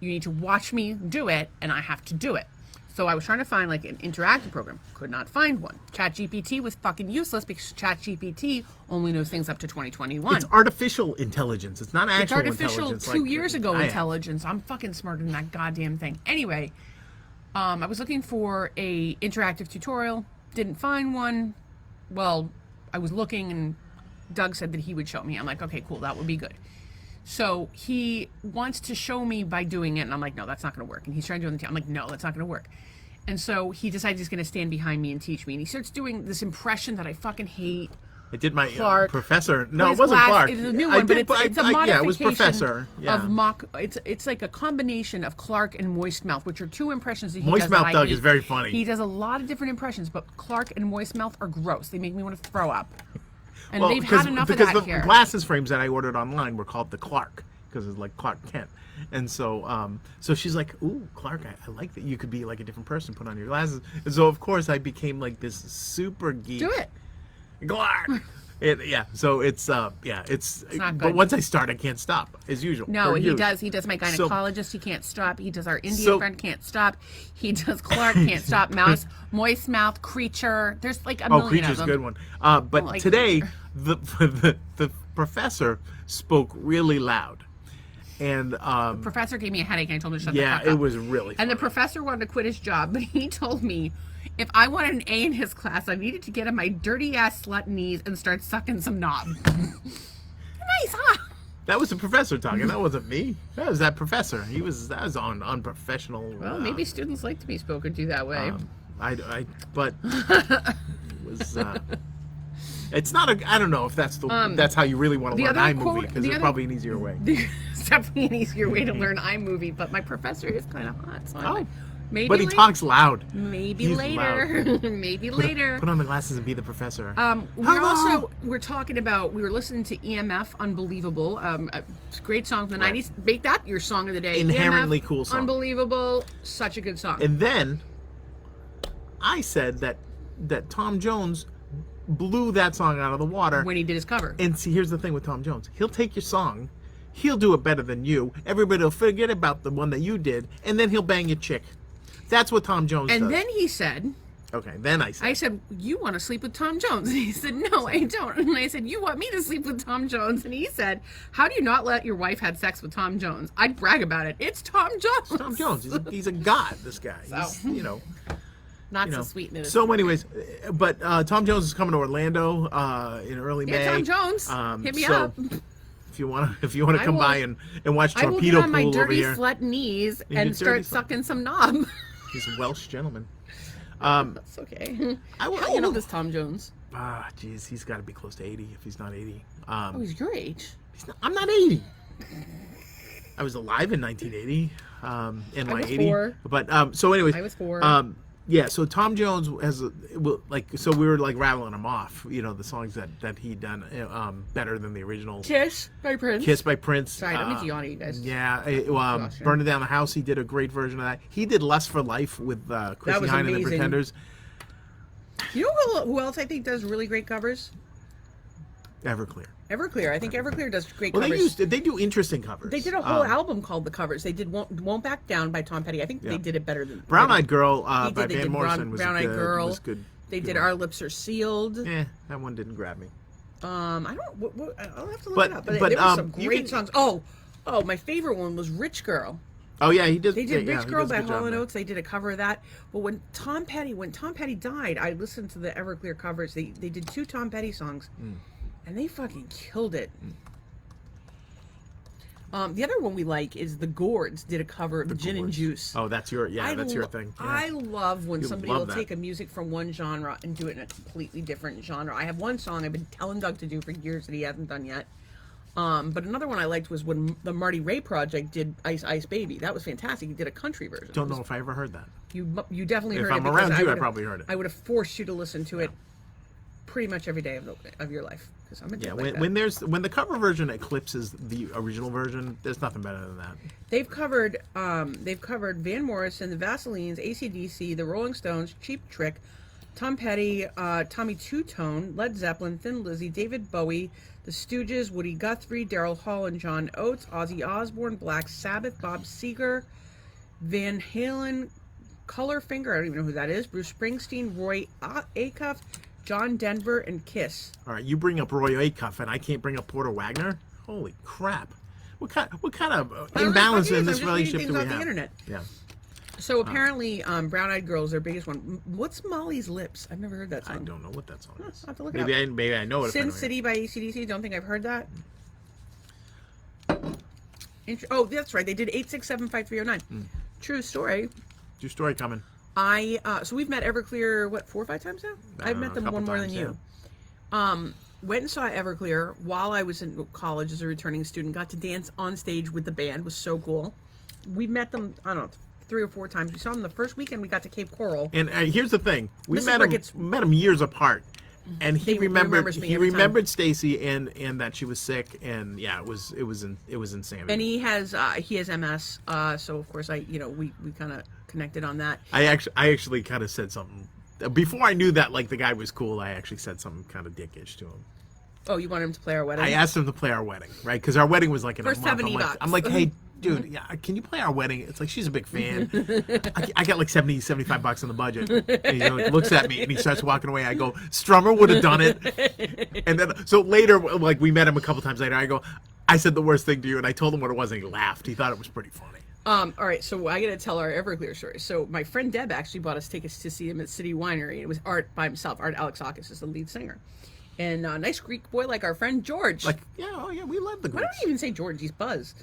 You need to watch me do it, and I have to do it. So I was trying to find like an interactive program. Could not find one. ChatGPT was fucking useless because ChatGPT only knows things up to 2021. It's artificial intelligence. It's not actual intelligence. It's artificial 2 years ago intelligence. I'm fucking smarter than that goddamn thing. Anyway, I was looking for a interactive tutorial. Didn't find one. Well, I was looking, and Doug said that he would show me. I'm like, okay, cool. That would be good. So he wants to show me by doing it, and I'm like, no, that's not going to work. And he's trying to do it on the team. I'm like, no, that's not going to work. And so he decides he's going to stand behind me and teach me. And he starts doing this impression that I fucking hate. I did my Clark. Professor. No, it wasn't Clark. It's a new one, but it's a modification yeah, it was Professor. Yeah. of mock. It's like a combination of Clark and Moist Mouth, which are two impressions that he Moist does Mouth that Doug I hate. is very funny. He does a lot of different impressions, but Clark and Moist Mouth are gross. They make me want to throw up. And well, they've had enough of that because here. the glasses frames that I ordered online were called the Clark, because it's like Clark Kent. And so so she's like, ooh, Clark, I like that you could be like a different person, put on your glasses. And so, of course, I became like this super geek. Do it. Clark. So it's it's not but good. once I start, I can't stop as usual. No, Or he you. does. He does my So- gynecologist. He can't stop. He does our Indian So- friend. Can't stop. He does Clark. Can't stop. Mouse. Moist mouth. Creature. There's like a Oh, million Creature's of a them. good one. But like today, Creature. the professor spoke really loud, and Professor gave me a headache and I told him to shut the fuck up. it was really. And the funny. professor wanted to quit his job, but he told me if I wanted an A in his class, I needed to get on my dirty ass slut knees and start sucking some knob. Nice, huh? That was the professor talking. That wasn't me. That was that professor. That was on unprofessional. Well, maybe students like to be spoken to that way. But it was. It's not a. I don't know if that's that's how you really want to the learn other iMovie quote- because the there's other- probably an easier way. It's definitely an easier way to learn iMovie, but my professor is kind of hot. So I'm like, maybe But he later. talks loud. Maybe He's later. Maybe later. Put on the glasses and be the professor. We're talking about, we were listening to EMF, Unbelievable, a great song from the 90s. Make that your song of the day. Inherently EMF, cool song. Unbelievable, such a good song. And then I said that Tom Jones blew that song out of the water. When he did his cover. And see, here's the thing with Tom Jones. He'll take your song, he'll do it better than you. Everybody will forget about the one that you did, and then he'll bang your chick. That's what Tom Jones does. And then he said, Okay, then I said, you want to sleep with Tom Jones? And he said, no, I don't. And I said, you want me to sleep with Tom Jones? And he said, how do you not let your wife have sex with Tom Jones? I'd brag about it. It's Tom Jones. Tom Jones, he's a god, this guy. So. He's, Not so sweet. So, anyways, but Tom Jones is coming to Orlando in early May. Tom Jones, hit me up. If you want to come by and watch I will Torpedo get on my Pool over dirty here. slut knees Your and dirty start slut. sucking some knob. He's a Welsh gentleman. That's okay. I will, How old is Tom Jones? Jeez, he's got to be close to 80 if he's not 80. Oh, he's your age. I'm not 80. I was alive in 1980. In my was 80. 4. But so anyways, I was 4. Yeah, so Tom Jones so we were like rattling him off, the songs that he'd done better than the original. Kiss by Prince. Kiss by Prince. Sorry, I don't mean to yawn at you guys. Yeah, Burning Down the House, he did a great version of that. He did Lust for Life with Chrissy was Hynde and the amazing. Pretenders. You know who else I think does really great covers? Everclear. Everclear. I think Everclear does great Well, covers. they do interesting covers. They did a whole album called The Covers. They did Won't Back Down by Tom Petty. I think they did it better than Brown Eyed Girl They by did Van Morrison was Brown Eyed good. Girl. Was good. They good did one. Our Lips Are Sealed. That one didn't grab me. I don't. I'll have to look But- it up. but, there were some you great can- songs. Oh, my favorite one was Rich Girl. Oh yeah, he did. They did yeah, Rich he Girl does a by good job Hall & there. Oates. They did a cover of that. But when Tom Petty died, I listened to the Everclear covers. They did 2 Tom Petty songs, and they fucking killed it. The other one we like is the Gourds did a cover of Gin and Gourds. Juice. Oh, that's your thing. Yeah. I love when You somebody love will that. take a music from one genre and do it in a completely different genre. I have one song I've been telling Doug to do for years that he hasn't done yet. But another one I liked was when the Marty Ray Project did Ice Ice Baby. That was fantastic. He did a country version. Don't know if I ever heard that. You definitely If heard I'm it. around because you, I would've- probably heard it. I would have forced you to listen to it pretty much every day of your life. Because I'm a Yeah, dude like that. when the cover version eclipses the original version, there's nothing better than that. They've covered Van Morrison, the Vaselines, AC/DC, the Rolling Stones, Cheap Trick, Tom Petty, Tommy Two-Tone, Led Zeppelin, Thin Lizzy, David Bowie, The Stooges, Woody Guthrie, Daryl Hall and John Oates, Ozzy Osbourne, Black Sabbath, Bob Seger, Van Halen, Colorfinger, I don't even know who that is, Bruce Springsteen, Roy Acuff, John Denver, and Kiss. All right, you bring up Roy Acuff, and I can't bring up Porter Wagner. Holy crap! What kind of imbalance in this relationship do we off have? the internet. Yeah. So apparently, Brown Eyed Girl is their biggest one. What's Molly's Lips? I've never heard that song. I don't know what that song is. I'll have to look it Maybe up. maybe I know it. if I Sin don't hear City by AC/DC. Don't think I've heard that. Oh, that's right. They did 8675309. True story. it. Your story coming. So we've met Everclear 4 or 5 times now. I've met a them couple one more times, than you. Went and saw Everclear while I was in college as a returning student. Got to dance on stage with the band. Was so cool. We met them. I don't know. 3 or 4 times. We saw them the first weekend we got to Cape Coral. And here's the thing: we This is met where him, it gets- met him years apart, and he He remembers me every time. remembered Stacy and that she was sick, and yeah, it was insanity. And he has MS. So of course we kind of connected on that. I actually kind of said something before I knew that the guy was cool. I actually said something kind of dickish to him. Oh, you want him to play our wedding? I asked him to play our wedding, right? Because our wedding was like in For a month. $70. I'm like, hey, dude, yeah, can you play our wedding? It's like, she's a big fan. I got like $75 in the budget. And he looks at me and he starts walking away. I go, Strummer would have done it. And then, so later, like, we met him a couple times later. I said the worst thing to you, and I told him what it was, and he laughed. He thought it was pretty funny. All right, so I got to tell our Everclear story. So my friend Deb actually bought us tickets to see him at City Winery. It was Art by himself. Art Alexakis is the lead singer. And a nice Greek boy like our friend George. Like, yeah, oh yeah, we love the Greeks. Why don't you even say George? He's Buzz.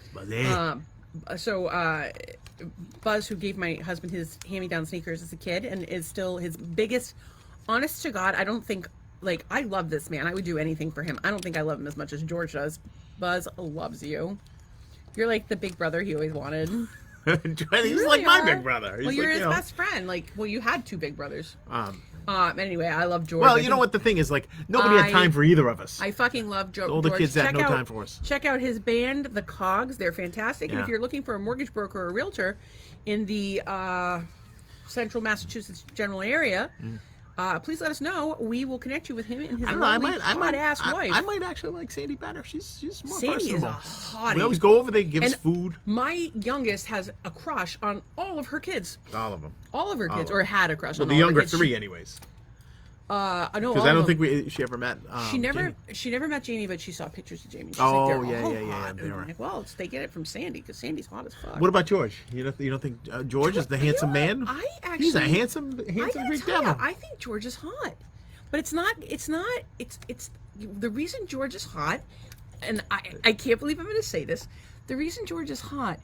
Buzz, who gave my husband his hand-me-down sneakers as a kid and is still his biggest, honest to God, I don't think, like, I love this man. I would do anything for him. I don't think I love him as much as George does. Buzz loves you. You're like the big brother he always wanted. He's really like my big brother. He's you're like, his best friend. Like, well, you had two big brothers. Anyway, I love George. Well, you know what the thing is, like, nobody had time for either of us. I fucking love George. All the kids had no time for us. Check out his band, The Cogs. They're fantastic. Yeah. And if you're looking for a mortgage broker or a realtor in the central Massachusetts general area, please let us know. We will connect you with him and his hot-ass wife. I might actually like Sandy better. She's more Sandy personable. is a hottie. We always go over there, give us And food. My youngest has a crush on all of her kids. All of them. All of her kids, or had a crush on the all younger of her kids. three, anyways. I know. Because I don't think she ever met. She never met Jamie, but she saw pictures of Jamie. She's like, they're all hot. They And are. I'm like, well, they get it from Sandy because Sandy's hot as fuck. What about George? You don't think George is the handsome man? I actually, he's a handsome Greek devil. I think George is hot, but it's not. It's the reason George is hot, and I can't believe I'm going to say this. The reason George is hot.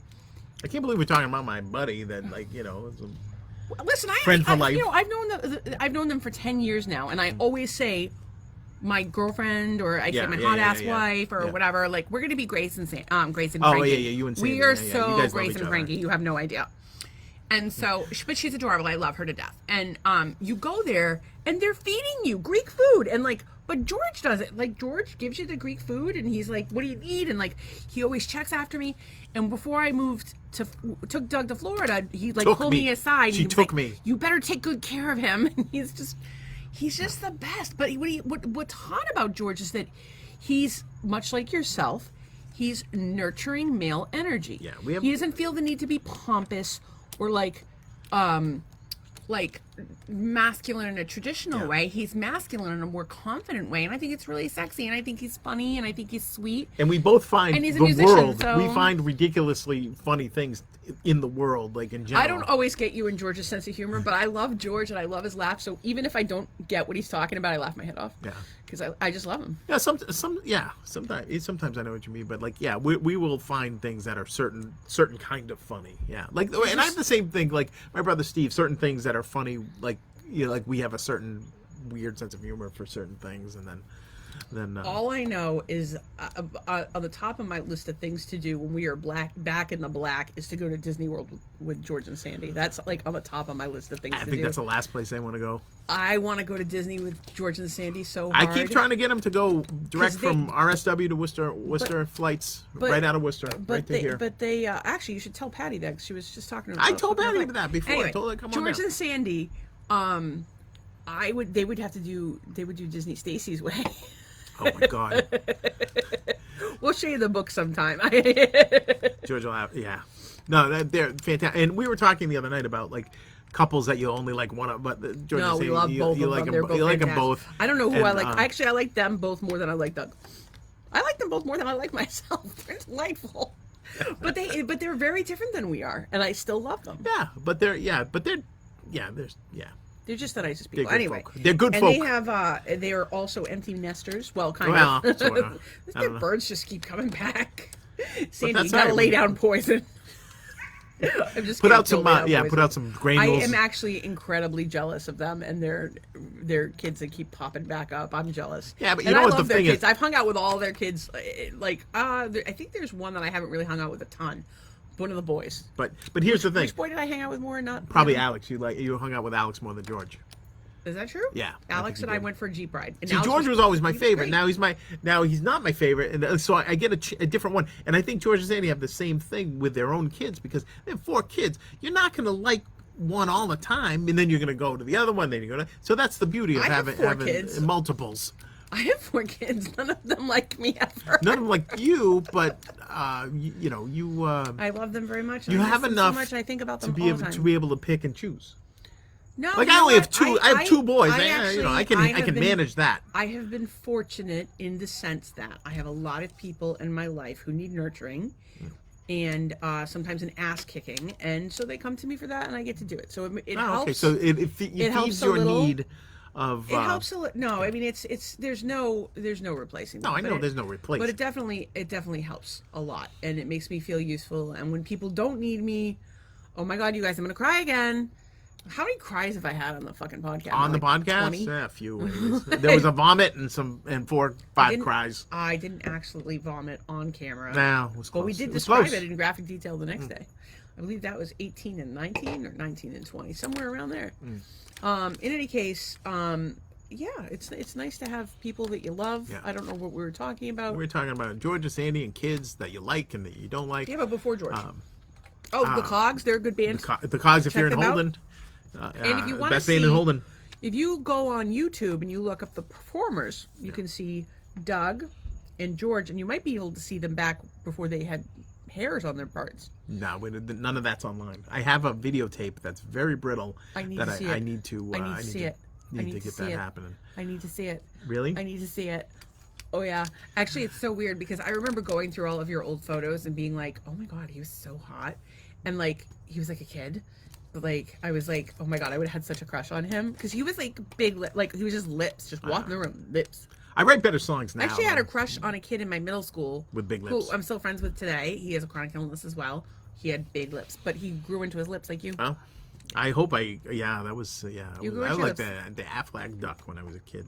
I can't believe we're talking about my buddy that, like, is a listen, friend for life. I've known them for 10 years now, and I always say my girlfriend, or I say my hot ass wife, or whatever. Like, we're gonna be Grace and Frankie. Oh yeah, you and Sandy. We are You so guys Grace love each and other. Frankie. You have no idea. And so, but she's adorable. I love her to death. And you go there, and they're feeding you Greek food, and like. But George does it. Like, George gives you the Greek food, and he's like, what do you need? And, like, he always checks after me. And before I took Doug to Florida, he, like, pulled me aside. She took me. You better take good care of him. And he's just the best. But what's hot about George is that he's, much like yourself, he's nurturing male energy. Yeah, he doesn't feel the need to be pompous or, like masculine in a traditional way. He's masculine in a more confident way, and I think it's really sexy, and I think he's funny, and I think he's sweet. And we both find And he's a the musician, world. so- We find ridiculously funny things in the world, like in general. I don't always get you and George's sense of humor, but I love George and I love his laugh. So even if I don't get what he's talking about, I laugh my head off. Yeah. Because I just love him. Yeah, sometimes I know what you mean, but like, yeah, we will find things that are certain kind of funny. Yeah, like, and I have the same thing. Like my brother Steve, certain things that are funny, like, like we have a certain weird sense of humor for certain things, and then all I know is on the top of my list of things to do when we are back in the black is to go to Disney World with George and Sandy. That's like on the top of my list of things to do. I think that's the last place I want to go. I want to go to Disney with George and Sandy so hard. I keep trying to get them to go direct from RSW to Worcester flights, right out of Worcester, right to here. But they actually, you should tell Patty that. She was just talking to her. I told Patty that before. Anyway, I told her to come on George down. and Sandy, they would do Disney Stacy's Way. Oh my God. We'll show you the book sometime. George will have, yeah. No, they're fantastic. And we were talking the other night about like couples that you only like one of, but George and Sandy, we love both of them. They're both you like them fantastic. both. I don't know who And, I like. Actually, I like them both more than I like Doug. I like them both more than I like myself. They're delightful. But they're very different than we are, and I still love them. They're just the nicest people. Anyway, they're good and folk. they are also empty nesters. Well, kind of. Sort of. Their birds just keep coming back. Sandy, that's you gotta right. lay down poison. I'm just Put kidding, out some, don't lay down put out some I granules. am actually incredibly jealous of them and their kids that keep popping back up. I'm jealous. Yeah, but you and know I what the love their thing kids. is? I've hung out with all their kids. I think there's one that I haven't really hung out with a ton. One of the boys. But here's the thing. Which boy did I hang out with more or not? Probably Alex. You hung out with Alex more than George. Is that true? Yeah. Alex think and you I did. went for a Jeep ride. And See, Alex George was always my he was favorite. great. Now he's not my favorite, and so I get a different one. And I think George and Sandy have the same thing with their own kids because they have 4 kids. You're not going to like one all the time, and then you're going to go to the other one. Then you're going to. So that's the beauty of I have having 4 kids. multiples. I have 4 kids. None of them like me ever. None of them like you, but you. I love them very much. You I have miss them enough so much. I think about them to all be the able time. to be able to pick and choose. No, Like you I know only have what? 2. I have 2 boys. I I can manage that. I have been fortunate in the sense that I have a lot of people in my life who need nurturing, and sometimes an ass kicking, and so they come to me for that, and I get to do it. So it helps. Okay, so it helps feeds a your little. need of. It helps a little. No, I mean it's there's no replacing them. No, I know but there's no replacement. But it definitely helps a lot, and it makes me feel useful. And when people don't need me, oh my God, you guys, I'm gonna cry again. How many cries have I had on the fucking podcast? On the podcast? 20? Yeah, a few. There was a vomit and 4, 5 cries. I didn't actually vomit on camera. No, it was close. But we did It was describe close. it in graphic detail the next day. I believe that was 18 and 19 or 19 and 20, somewhere around there. In any case, yeah, it's nice to have people that you love. Yeah. I don't know what we were talking about. We were talking about Georgia, Sandy, and kids that you like and that you don't like. Yeah, but before George. The Cogs, they're a good band. The Cogs, if Check you're in them out. Holden. And if you want to best see, band in Holden. if you go on YouTube and you look up the performers, you can see Doug and George, and you might be able to see them back before they had hairs on their parts. No, none of that's online. I have a videotape that's very brittle. I need that to see it. I need to. I need to see it. I Need to get that happening. I need to see it. Really? I need to see it. Oh yeah. Actually, it's so weird because I remember going through all of your old photos and being like, "Oh my God, he was so hot," and like he was like a kid. Like I was like, "Oh my God, I would have had such a crush on him," because he was like big, like he was just lips, just walking the room, lips. I write better songs now. I actually had a crush on a kid in my middle school with big who lips. I'm still friends with today. He has a chronic illness as well. He had big lips, but he grew into his lips like you. Well, I hope that was You grew I into like lips. the Aflac duck when I was a kid.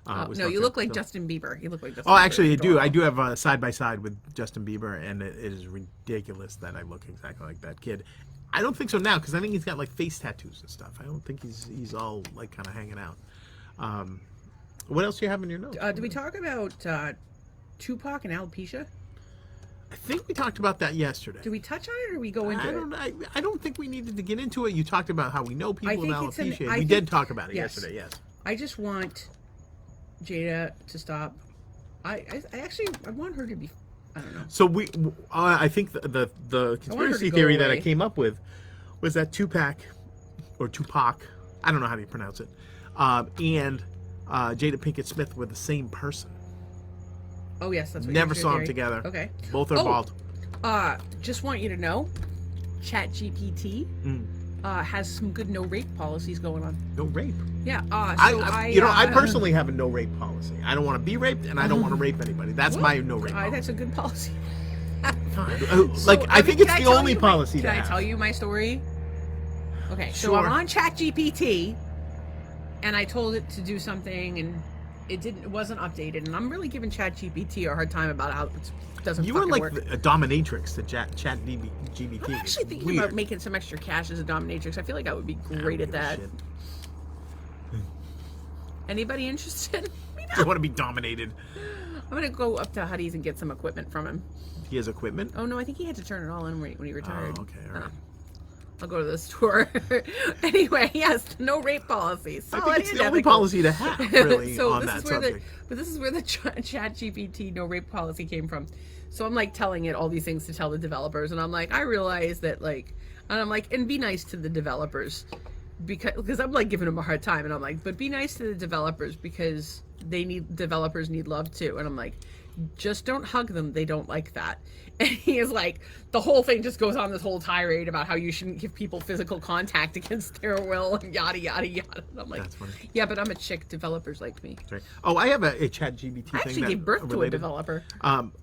No, you look like Justin Bieber. You look like Justin Oh, Bieber. actually, I do. Adorable. I do have side by side with Justin Bieber, and it is ridiculous that I look exactly like that kid. I don't think so now because I think he's got like face tattoos and stuff. I don't think he's all like kind of hanging out. What else do you have in your notes? Did we talk about Tupac and alopecia? I think we talked about that yesterday. Did we touch on it, or did we go into it? I don't think we needed to get into it. You talked about how we know people with think it's alopecia. I We think- did talk about it yes. yesterday. Yes. I just want Jada to stop. I want her to be. I don't know. So I think the conspiracy go theory that I away. came up with was that Tupac, I don't know how to pronounce it, and Jada Pinkett Smith were the same person. Oh yes, that's what Never your saw them theory. together. Okay. Both are bald. Just want you to know, ChatGPT has some good no rape policies going on. No rape. Yeah. I personally have a no rape policy. I don't want to be raped, and I don't want to rape anybody. That's my no rape policy. That's a good policy. I So, think can it's I the tell only you policy Can to I have. tell you my story? Okay, so Sure. I'm on ChatGPT, and I told it to do something, and it wasn't updated, and I'm really giving ChatGPT a hard time about how it doesn't You were fucking like work. a dominatrix to ChatGPT. I'm actually thinking about making some extra cash as a dominatrix. I feel like I would be great at that. Anybody interested? Let me know. You want to be dominated? I'm gonna go up to Huddy's and get some equipment from him. He has equipment. Oh no, I think he had to turn it all in when he retired. Oh, okay, all right. I'll go to the store. Anyway, yes, no rape policy. I think it's the only policy to have, really, on that subject. But this is where the ChatGPT no rape policy came from. So I'm like telling it all these things to tell the developers, and I'm like, I realize that and be nice to the developers because I'm like giving them a hard time, and I'm like, but be nice to the developers because developers need love too, and I'm like, just don't hug them. They don't like that. And he is like, the whole thing just goes on this whole tirade about how you shouldn't give people physical contact against their will and yada, yada, yada. And I'm like, That's funny. yeah, but I'm a chick. Developers like me. Right. Oh, I have a ChatGPT thing. I actually gave birth to a developer.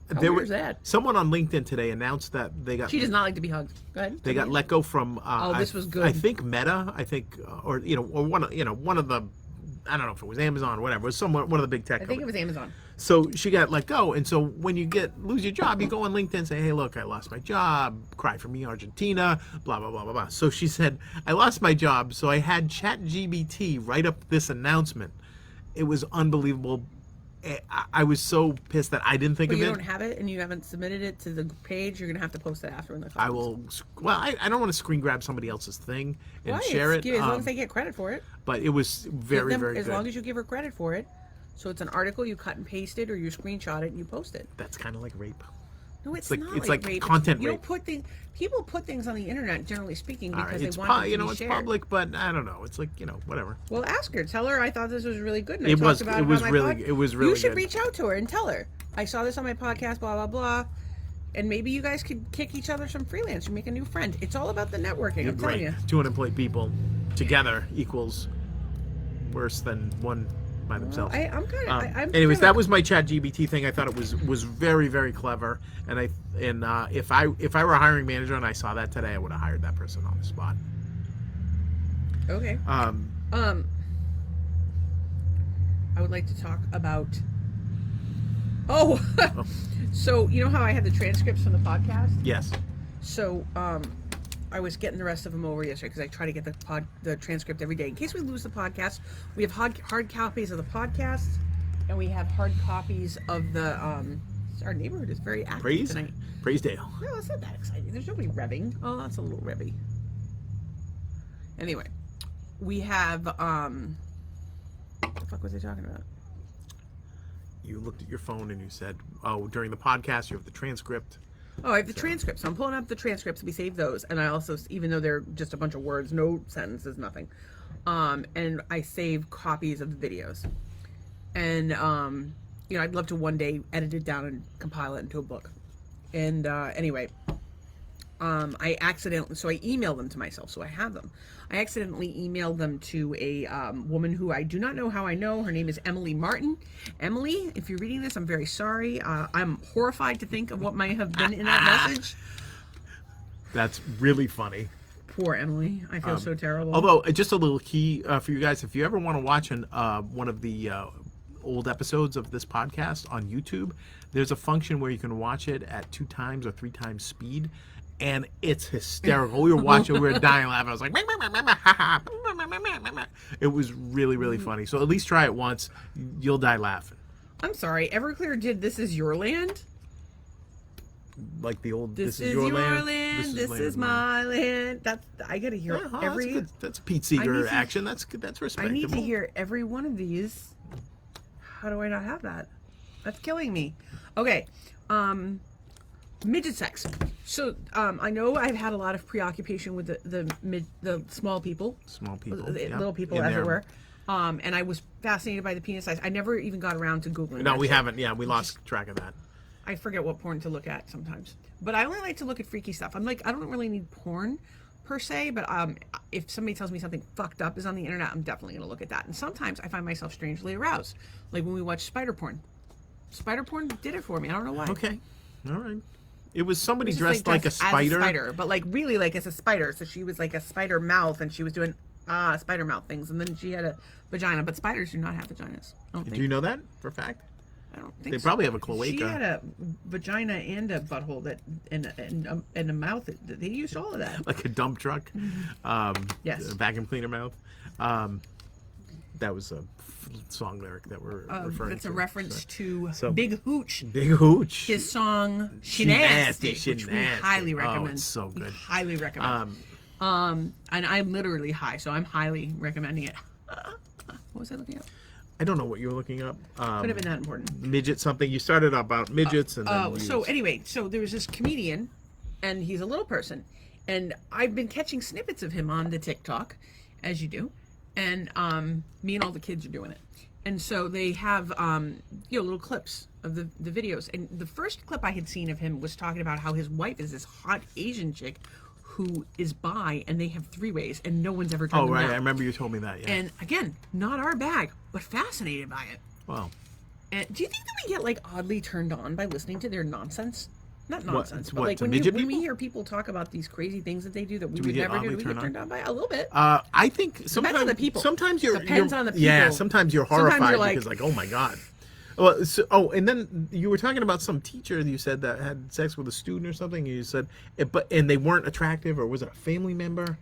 There weird is that? Someone on LinkedIn today announced that they got. She does not like to be hugged. Go ahead. They got let go from. This was good. I think Meta. Or one of the. I don't know if it was Amazon or whatever. It was one of the big tech. I think it was Amazon. So she got let go, and so when you lose your job, you go on LinkedIn and say, "Hey, look, I lost my job. Cry for me, Argentina." Blah blah blah blah blah. So she said, "I lost my job, so I had ChatGPT write up this announcement." It was unbelievable. I was so pissed that I didn't think But of you it. don't have it, and you haven't submitted it to the page. You're gonna have to post it after in the comments. I will. Well, I don't want to screen grab somebody else's thing and Why? share it. As long as they get credit for it. But it was very, very as good. long as you give her credit for it. So it's an article you cut and paste it, or you screenshot it and you post it. That's kind of like rape. No, it's like- not it's like like rape. content You rape. don't put things. People put things on the internet, generally speaking, All because right, they it's want them to you know be it's shared. public, but I don't know. It's like whatever. Well, ask her. Tell her I thought this was really good. And It I was- talked about it it was on my really- pod. it was really You should good. reach out to her and tell her I saw this on my podcast. Blah blah blah. And maybe you guys could kick each other some freelance and make a new friend. It's all about the networking. I'm telling you. 2 unemployed people together equals worse than one by themselves. I'm kind of. Anyways, that was my ChatGPT thing. I thought it was very, very clever. And if I were a hiring manager and I saw that today, I would have hired that person on the spot. Okay. I would like to talk about. Oh, so you know how I had the transcripts from the podcast? Yes. So I was getting the rest of them over yesterday because I try to get the transcript every day in case we lose the podcast. We have hard copies of the podcast, and we have hard copies of the. Our neighborhood is very active tonight. Praisedale. No, it's not that exciting. There's nobody revving. Oh, that's a little revvy. Anyway, we have what the fuck was I talking about? You looked at your phone and you said, "Oh, during the podcast, you have the transcript." Oh, I have the transcripts. So I'm pulling up the transcripts. We save those, and I also, even though they're just a bunch of words, no sentences, nothing, and I save copies of the videos, and you know, I'd love to one day edit it down and compile it into a book, and anyway. I email them to myself, so I have them. I accidentally emailed them to a woman who I do not know how I know. Her name is Emily Martin. Emily, if you're reading this, I'm very sorry. I'm horrified to think of what might have been in that message. That's really funny. Poor Emily. I feel so terrible. Although, just a little key for you guys, if you ever want to watch one of the old episodes of this podcast on YouTube, there's a function where you can watch it at 2 times or 3 times speed. And it's hysterical. We were watching, we were dying laughing. I was like, it was really, really funny. So at least try it once. You'll die laughing. I'm sorry. Everclear did This Is Your Land? Like the old This is your land. This is my land. That's, I gotta hear every. That's Pete Seeger action. That's respectable. I need to hear every one of these. How do I not have that? That's killing me. Okay. Midget sex. So I know I've had a lot of preoccupation with the small people, little people everywhere, and I was fascinated by the penis size. I never even got around to googling. No, we haven't. Yeah, we lost track of that. I forget what porn to look at sometimes, but I only like to look at freaky stuff. I'm like, I don't really need porn per se, but if somebody tells me something fucked up is on the internet, I'm definitely gonna look at that. And sometimes I find myself strangely aroused, like when we watch spider porn. Spider porn did it for me. I don't know why. Okay, all right. It was somebody dressed like a spider. As a spider, but like really like as a spider. So she was like a spider mouth, and she was doing spider mouth things, and then she had a vagina. But spiders do not have vaginas. I don't think. Do you know that for a fact? I don't think they so. probably have a cloaca. She had a vagina and a butthole that and a mouth. They used all of that. Like a dump truck. Yes. A vacuum cleaner mouth. That was a song lyric that we're referring to. It's a reference to Big Hooch. Big Hooch. His song She Nasty, which we highly recommend. Oh, it's so good. We highly recommend. And I'm literally high, so I'm highly recommending it. What was I looking at? I don't know what you were looking up. Could have been that important. Midget something. You started about midgets and then so anyway, so there was this comedian, and he's a little person, and I've been catching snippets of him on the TikTok, as you do, and me and all the kids are doing it, and so they have little clips of the videos, and the first clip I had seen of him was talking about how his wife is this hot Asian chick who is bi, and they have 3-ways, and no one's ever turned them down. I remember you told me that. Yeah. And again, not our bag, but fascinated by it. Wow. And do you think that we get like oddly turned on by listening to their nonsense? Not nonsense, but like when we hear people talk about these crazy things that they do that we would never do, do we get turned on by it? A little bit. I think sometimes depends on the people. Sometimes depends on the people. Yeah, sometimes you're horrified sometimes you're because like, oh my god. Well, and then you were talking about some teacher you said that had sex with a student or something. And you said, and they weren't attractive, or was it a family member?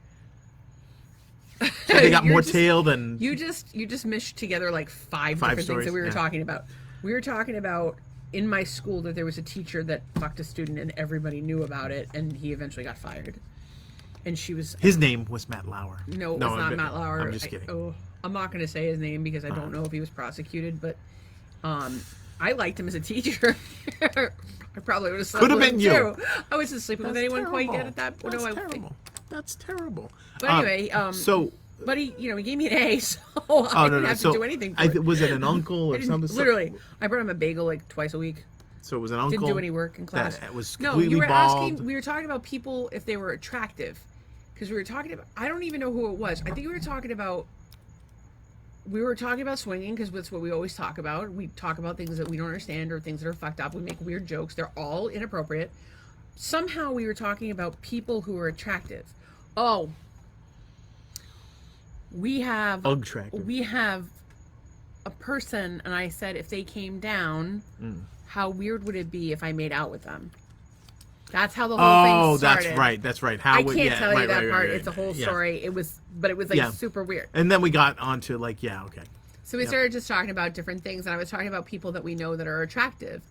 So they got more tail than you just meshed together like five different stories, things that we were talking about. We were talking about in my school that there was a teacher that fucked a student and everybody knew about it, and he eventually got fired. And she was his name was Matt Lauer. No, it was not Matt Lauer. I'm just kidding. I'm not going to say his name because I don't know if he was prosecuted, but I liked him as a teacher. I probably would have slept with him too. I wasn't sleeping with anyone quite yet at that point. That's terrible. That's terrible. But anyway, but he gave me an A, so I didn't have to do anything for it. Was it an uncle or something? Literally, I brought him a bagel like twice a week. So it was an uncle. Didn't do any work in class. That was No, completely you were bald. asking. We were talking about people if they were attractive, because we were talking about. I don't even know who it was. I think we were talking about swinging because that's what we always talk about. We talk about things that we don't understand or things that are fucked up. We make weird jokes. They're all inappropriate. Somehow we were talking about people who are attractive. Oh, we have a person, and I said if they came down, how weird would it be if I made out with them? That's how the whole thing started. Oh, that's right. I can't tell you that part. It's a whole story. It was like super weird. And then we got onto like, okay. So we started just talking about different things, and I was talking about people that we know that are attractive.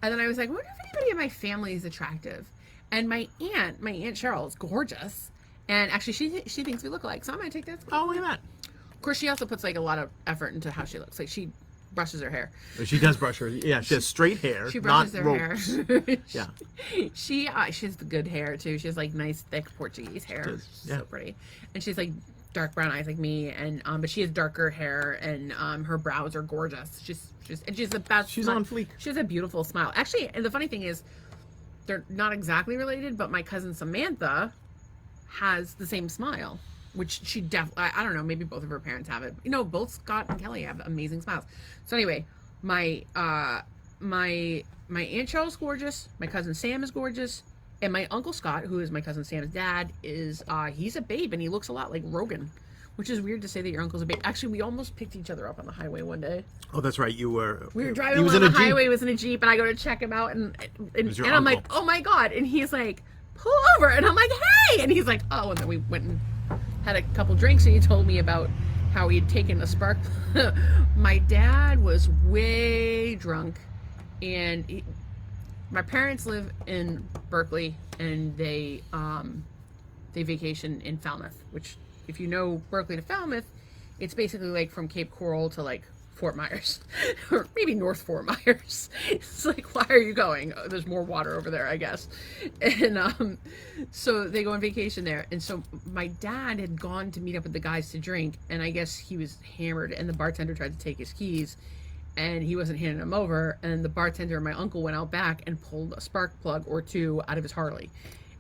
And then I was like, I wonder if anybody in my family is attractive. And my Aunt Cheryl is gorgeous. And actually, she thinks we look alike, so I'm going to take that. Oh, look at that. Of course, she also puts like a lot of effort into how she looks. Like she brushes her hair. She does brush her. Yeah, she has straight hair. She brushes not her ropes. hair. Yeah. She has the good hair too. She has like nice thick Portuguese hair. Yeah. So pretty. And she's like dark brown eyes like me, and but she has darker hair, and her brows are gorgeous. She's the best. She's on fleek. She has a beautiful smile. Actually, and the funny thing is, they're not exactly related, but my cousin Samantha has the same smile, which she definitely, I don't know, maybe both of her parents have it. Both Scott and Kelly have amazing smiles. So anyway, my Aunt Cheryl's gorgeous, my cousin Sam is gorgeous, and my Uncle Scott, who is my cousin Sam's dad, is, he's a babe, and he looks a lot like Rogan, which is weird to say that your uncle's a babe. Actually, we almost picked each other up on the highway one day. Oh, that's right, we were driving along the highway, was in a Jeep, and I go to check him out, and I'm like, oh my God, and he's like, pull over, and I'm like, hey, and he's like, oh, and then we went and had a couple drinks, and he told me about how he had taken a spark. My dad was way drunk, and my parents live in Berkeley, and they vacation in Falmouth, which, if you know Berkeley to Falmouth, it's basically like from Cape Coral to like Fort Myers, or maybe North Fort Myers. It's like, why are you going? Oh, there's more water over there, I guess. And so they go on vacation there. And so my dad had gone to meet up with the guys to drink, and I guess he was hammered, and the bartender tried to take his keys, and he wasn't handing them over. And the bartender and my uncle went out back and pulled a spark plug or two out of his Harley.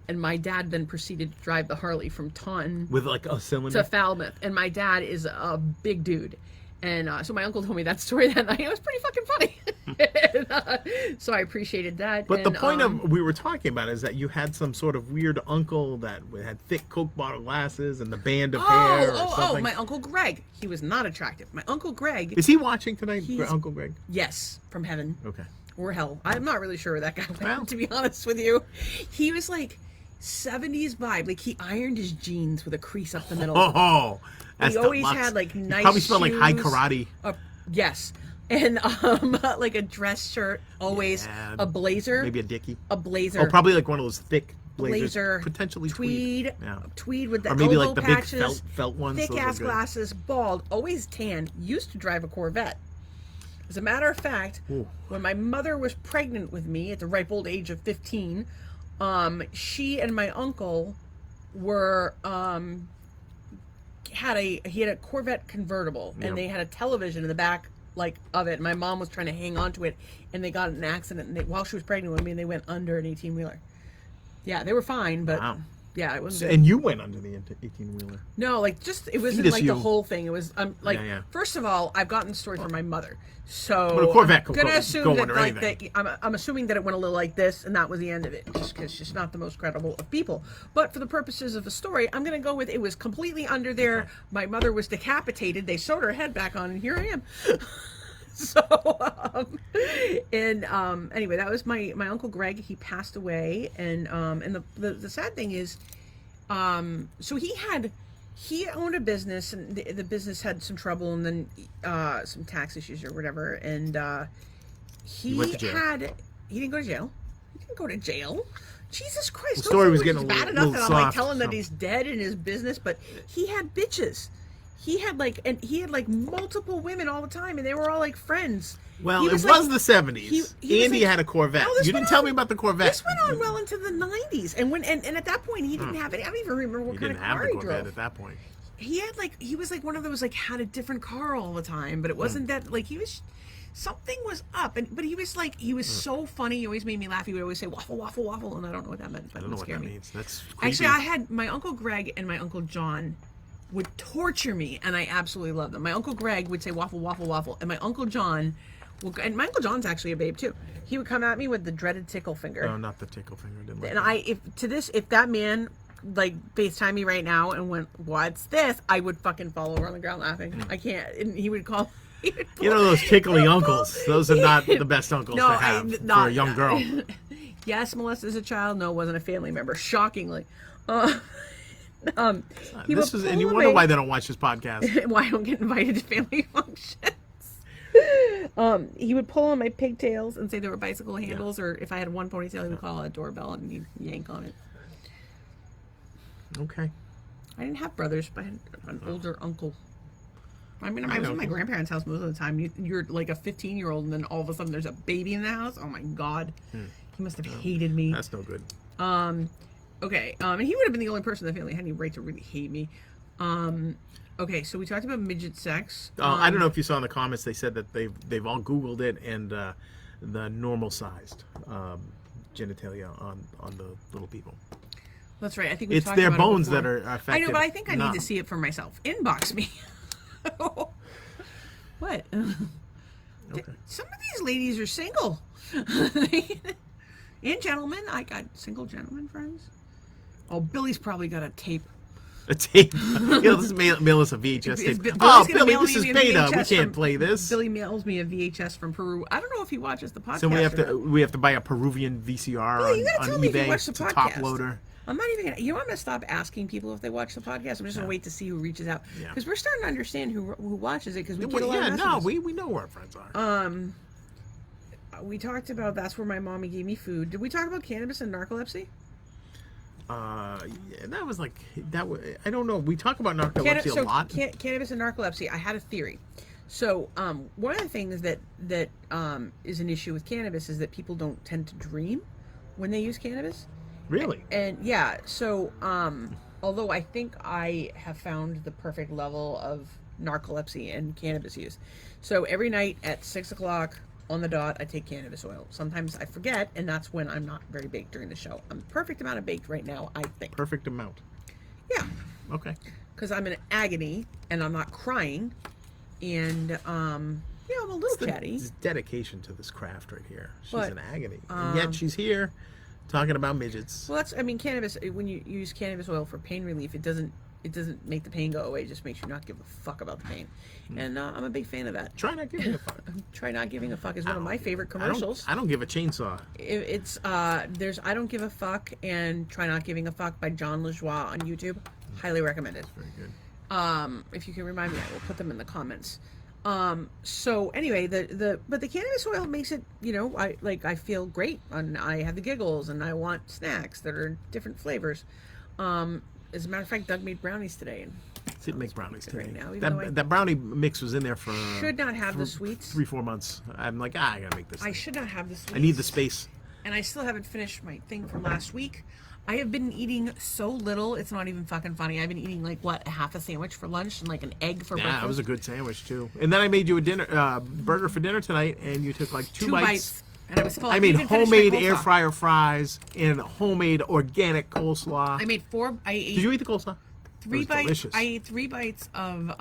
And my dad then proceeded to drive the Harley from Taunton with like a cylinder to Falmouth. And my dad is a big dude. And so my uncle told me that story that night. It was pretty fucking funny. And, so I appreciated that. But the point of we were talking about is that you had some sort of weird uncle that had thick Coke bottle glasses and the band of hair or something. My Uncle Greg. He was not attractive. My Uncle Greg. Is he watching tonight, Uncle Greg? Yes, from heaven. Okay. Or hell. I'm not really sure where that guy went, to be honest with you. He was like 70s vibe. Like he ironed his jeans with a crease up the middle. Oh, he always had like nice probably smelled shoes, like high karate. Yes. And like a dress shirt, always a blazer. Maybe a dickie. A blazer. Oh, probably like one of those thick blazers. Blazer. Potentially tweed. Yeah. Tweed with the or maybe elbow like the patches, big felt ones. thick ass glasses, bald, always tan. Used to drive a Corvette. As a matter of fact, when my mother was pregnant with me at the ripe old age of 15, she and my uncle were he had a Corvette convertible, and they had a television in the back of it. My mom was trying to hang on to it, and they got in an accident, and while she was pregnant with me, they went under an 18-wheeler. Yeah, they were fine, but yeah, it wasn't good. And you went under the 18-wheeler. No, it wasn't like the whole thing. It was first of all, I've gotten the story from my mother, so but a Corvette I'm gonna assume that I'm assuming that it went a little like this, and that was the end of it, just because she's not the most credible of people. But for the purposes of the story, I'm gonna go with it was completely under there. Okay. My mother was decapitated. They sewed her head back on, and here I am. So, anyway, that was my Uncle Greg. He passed away, and the sad thing is, so he owned a business, and the business had some trouble, and then some tax issues or whatever, and he went to jail. He didn't go to jail. He didn't go to jail. Jesus Christ! The story was getting bad a enough little that I'm soft, like telling that he's dead in his business, but he had bitches. he had like multiple women all the time, and they were all like friends. Well, He it was like- the 70s. he was Andy like- had a Corvette. No, this You went didn't tell on- me about the Corvette. This went on well into the 90s, and at that point he didn't have any. I don't even remember what He kind didn't of have car the he Corvette drove. at that point. He was like one of those like had a different car all the time, but it wasn't that like he was. Something was up, but he was so funny. He always made me laugh. He would always say waffle, waffle, waffle, and I don't know what that meant. But I don't know it what scared that me. means. That's creepy. Actually, I had my Uncle Greg and my Uncle John would torture me, and I absolutely loved them. My Uncle Greg would say waffle, waffle, waffle, and my Uncle John, and my Uncle John's actually a babe too. He would come at me with the dreaded tickle finger. No, not the tickle finger. Didn't like And if that man like FaceTime me right now and went, "What's this?" I would fucking fall over on the ground laughing. I can't. And he would call. You know those tickly uncles. Those are not the best uncles to have for a young girl. Yes, Melissa is a child. No, wasn't a family member. Shockingly. He And you would pull wonder me- why they don't watch this podcast. why I don't get invited to family functions. He would pull on my pigtails and say there were bicycle handles, or if I had one ponytail, he would call a doorbell and he'd yank on it. Okay. I didn't have brothers, but I had an older uncle. I mean, I was in my grandparents' house most of the time. You're like a 15-year-old, and then all of a sudden there's a baby in the house. Oh my god, he must have hated me. That's no good. Okay. And he would have been the only person in the family who had any right to really hate me. Okay, so we talked about midget sex. I don't know if you saw in the comments. They said that they've all Googled it, and the normal sized genitalia on the little people. That's right. I think we It's talked their about bones it before. that are affected. I know, but I think I not- need to see it for myself. Inbox me. What? Okay. Some of these ladies are single. And gentlemen. I got single gentlemen friends. Oh, Billy's probably got a tape. A tape. This is mail us a VHS It's- tape. Billy's Oh, gonna Billy, mail this me is a beta. We VHS can't from- play this. Billy mails me a VHS from Peru. I don't know if he watches the podcast. So or not. we have to buy a Peruvian VCR Billy, you gotta on tell me if you eBay. watch the It's a podcast. top loader. I'm not even gonna. You know, I'm gonna stop asking people if they watch the podcast. I'm just gonna wait to see who reaches out Yeah. because we're starting to understand who watches it because we get a lot of messages. We know where our friends are. We talked about that's where my mommy gave me food. Did we talk about cannabis and narcolepsy? Yeah, that was like that. I don't know. We talk about narcolepsy a lot. Cannabis and narcolepsy. I had a theory. So one of the things that is an issue with cannabis is that people don't tend to dream when they use cannabis. Really? And yeah, so although I think I have found the perfect level of narcolepsy and cannabis use. So every night at 6 o'clock on the dot, I take cannabis oil. Sometimes I forget, and that's when I'm not very baked during the show. I'm the perfect amount of baked right now, I think. Perfect amount. Yeah, Okay. because I'm in agony and I'm not crying, and yeah, I'm a little chatty. It's dedication to this craft right here. She's But, in agony, and yet she's here talking about midgets. Well, I mean, cannabis. When you use cannabis oil for pain relief, it doesn't make the pain go away. It just makes you not give a fuck about the pain. And I'm a big fan of that. Try not giving a fuck. Try Not Giving a Fuck is one of my favorite commercials. I don't give a chainsaw. It's there's I Don't Give a Fuck and Try Not Giving a Fuck by John LaJoie on YouTube. Highly recommended. Very good. If you can remind me, I will put them in the comments. So anyway, but the cannabis oil makes it, I feel great and I have the giggles and I want snacks that are different flavors. As a matter of fact, Doug made brownies today. And It makes brownies right today. now, even though I That brownie mix was in there for should not have the sweets. 3-4 months. I'm like, I gotta make this. I thing. should not have the sweets. I need the space. And I still haven't finished my thing from last week. I have been eating so little, it's not even fucking funny. I've been eating a half a sandwich for lunch and like an egg for breakfast. Yeah, it was a good sandwich too. And then I made you a burger for dinner tonight, and you took like two bites. And I was full. I made even finished my homemade coleslaw. air fryer fries and homemade organic coleslaw. I made four. I ate Did you eat the coleslaw? 3 was bites. delicious. I ate 3 bites of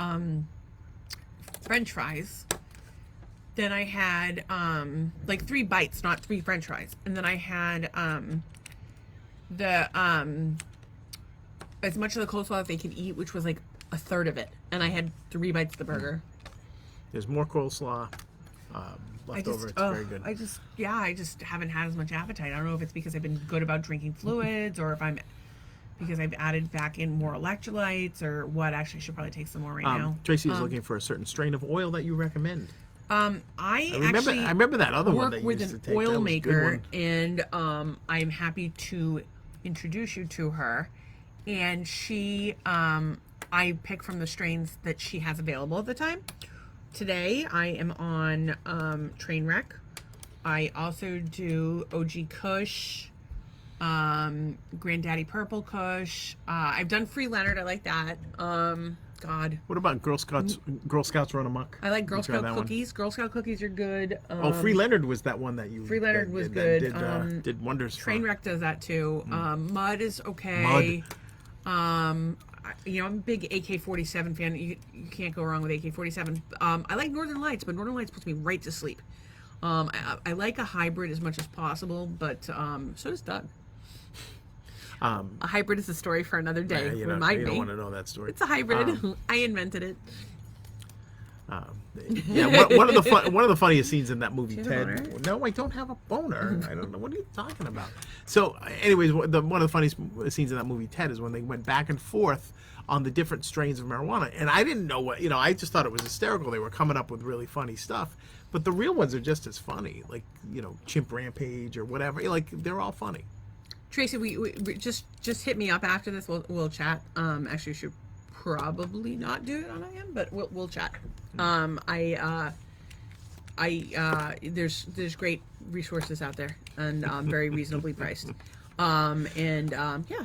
French fries. Then I had 3 bites, not 3 French fries. And then I had as much of the coleslaw that they could eat, which was like a third of it. And I had 3 bites of the burger. There's more coleslaw left over. It's very good. I just haven't had as much appetite. I don't know if it's because I've been good about drinking fluids or if because I've added back in more electrolytes or what. Actually, I should probably take some more right now. Tracy is looking for a certain strain of oil that you recommend. I remember that other one work that you with used an to take. oil That was a good maker, one. and I'm happy to introduce you to her. And she I pick from the strains that she has available at the time. Today, I am on Trainwreck. I also do OG Kush, Granddaddy Purple Kush. I've done Free Leonard. I like that. God. What about Girl Scouts? Girl Scouts Run Amok. I like Girl You try Scout that one? cookies. Girl Scout cookies are good. Free Leonard was that one that you. Free Leonard was that good. did wonders. for. Trainwreck does that too. Mud is okay. I'm a big AK-47 fan. You can't go wrong with AK-47. I like Northern Lights, but Northern Lights puts me right to sleep. I like a hybrid as much as possible, but so does Doug. A hybrid is a story for another day. You Remind me. don't want to know that story. It's a hybrid. I invented it. One of the funniest scenes in that movie, Do you have a Ted. boner? No, I don't have a boner. I don't know what are you talking about. So, anyways, one of the funniest scenes in that movie, Ted, is when they went back and forth on the different strains of marijuana, and I didn't know what I just thought it was hysterical. They were coming up with really funny stuff, but the real ones are just as funny, like Chimp Rampage or whatever. Like they're all funny. Tracy, we just hit me up after this. We'll chat. Actually, we should probably not do it on IM, but we'll chat. There's great resources out there and very reasonably priced. Yeah,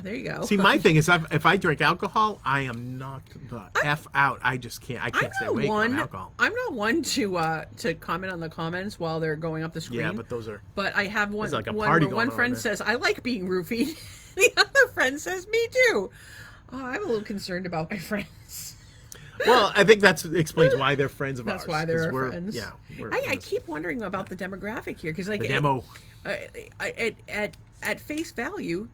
there you go. See, my thing is, if I drink alcohol, I am knocked the f out. I just can't. I can't stay awake on alcohol. I'm not one to comment on the comments while they're going up the screen. Yeah, but those are. But I have one. Like a one party where going one on friend there. says, "I like being roofied." The other friend says, "Me too." Oh, I'm a little concerned about my friends. Well, I think that explains why they're friends of ours. That's why they're 'cause we're- friends. Yeah, I keep wondering about the demographic here because, like, the demo. at face value,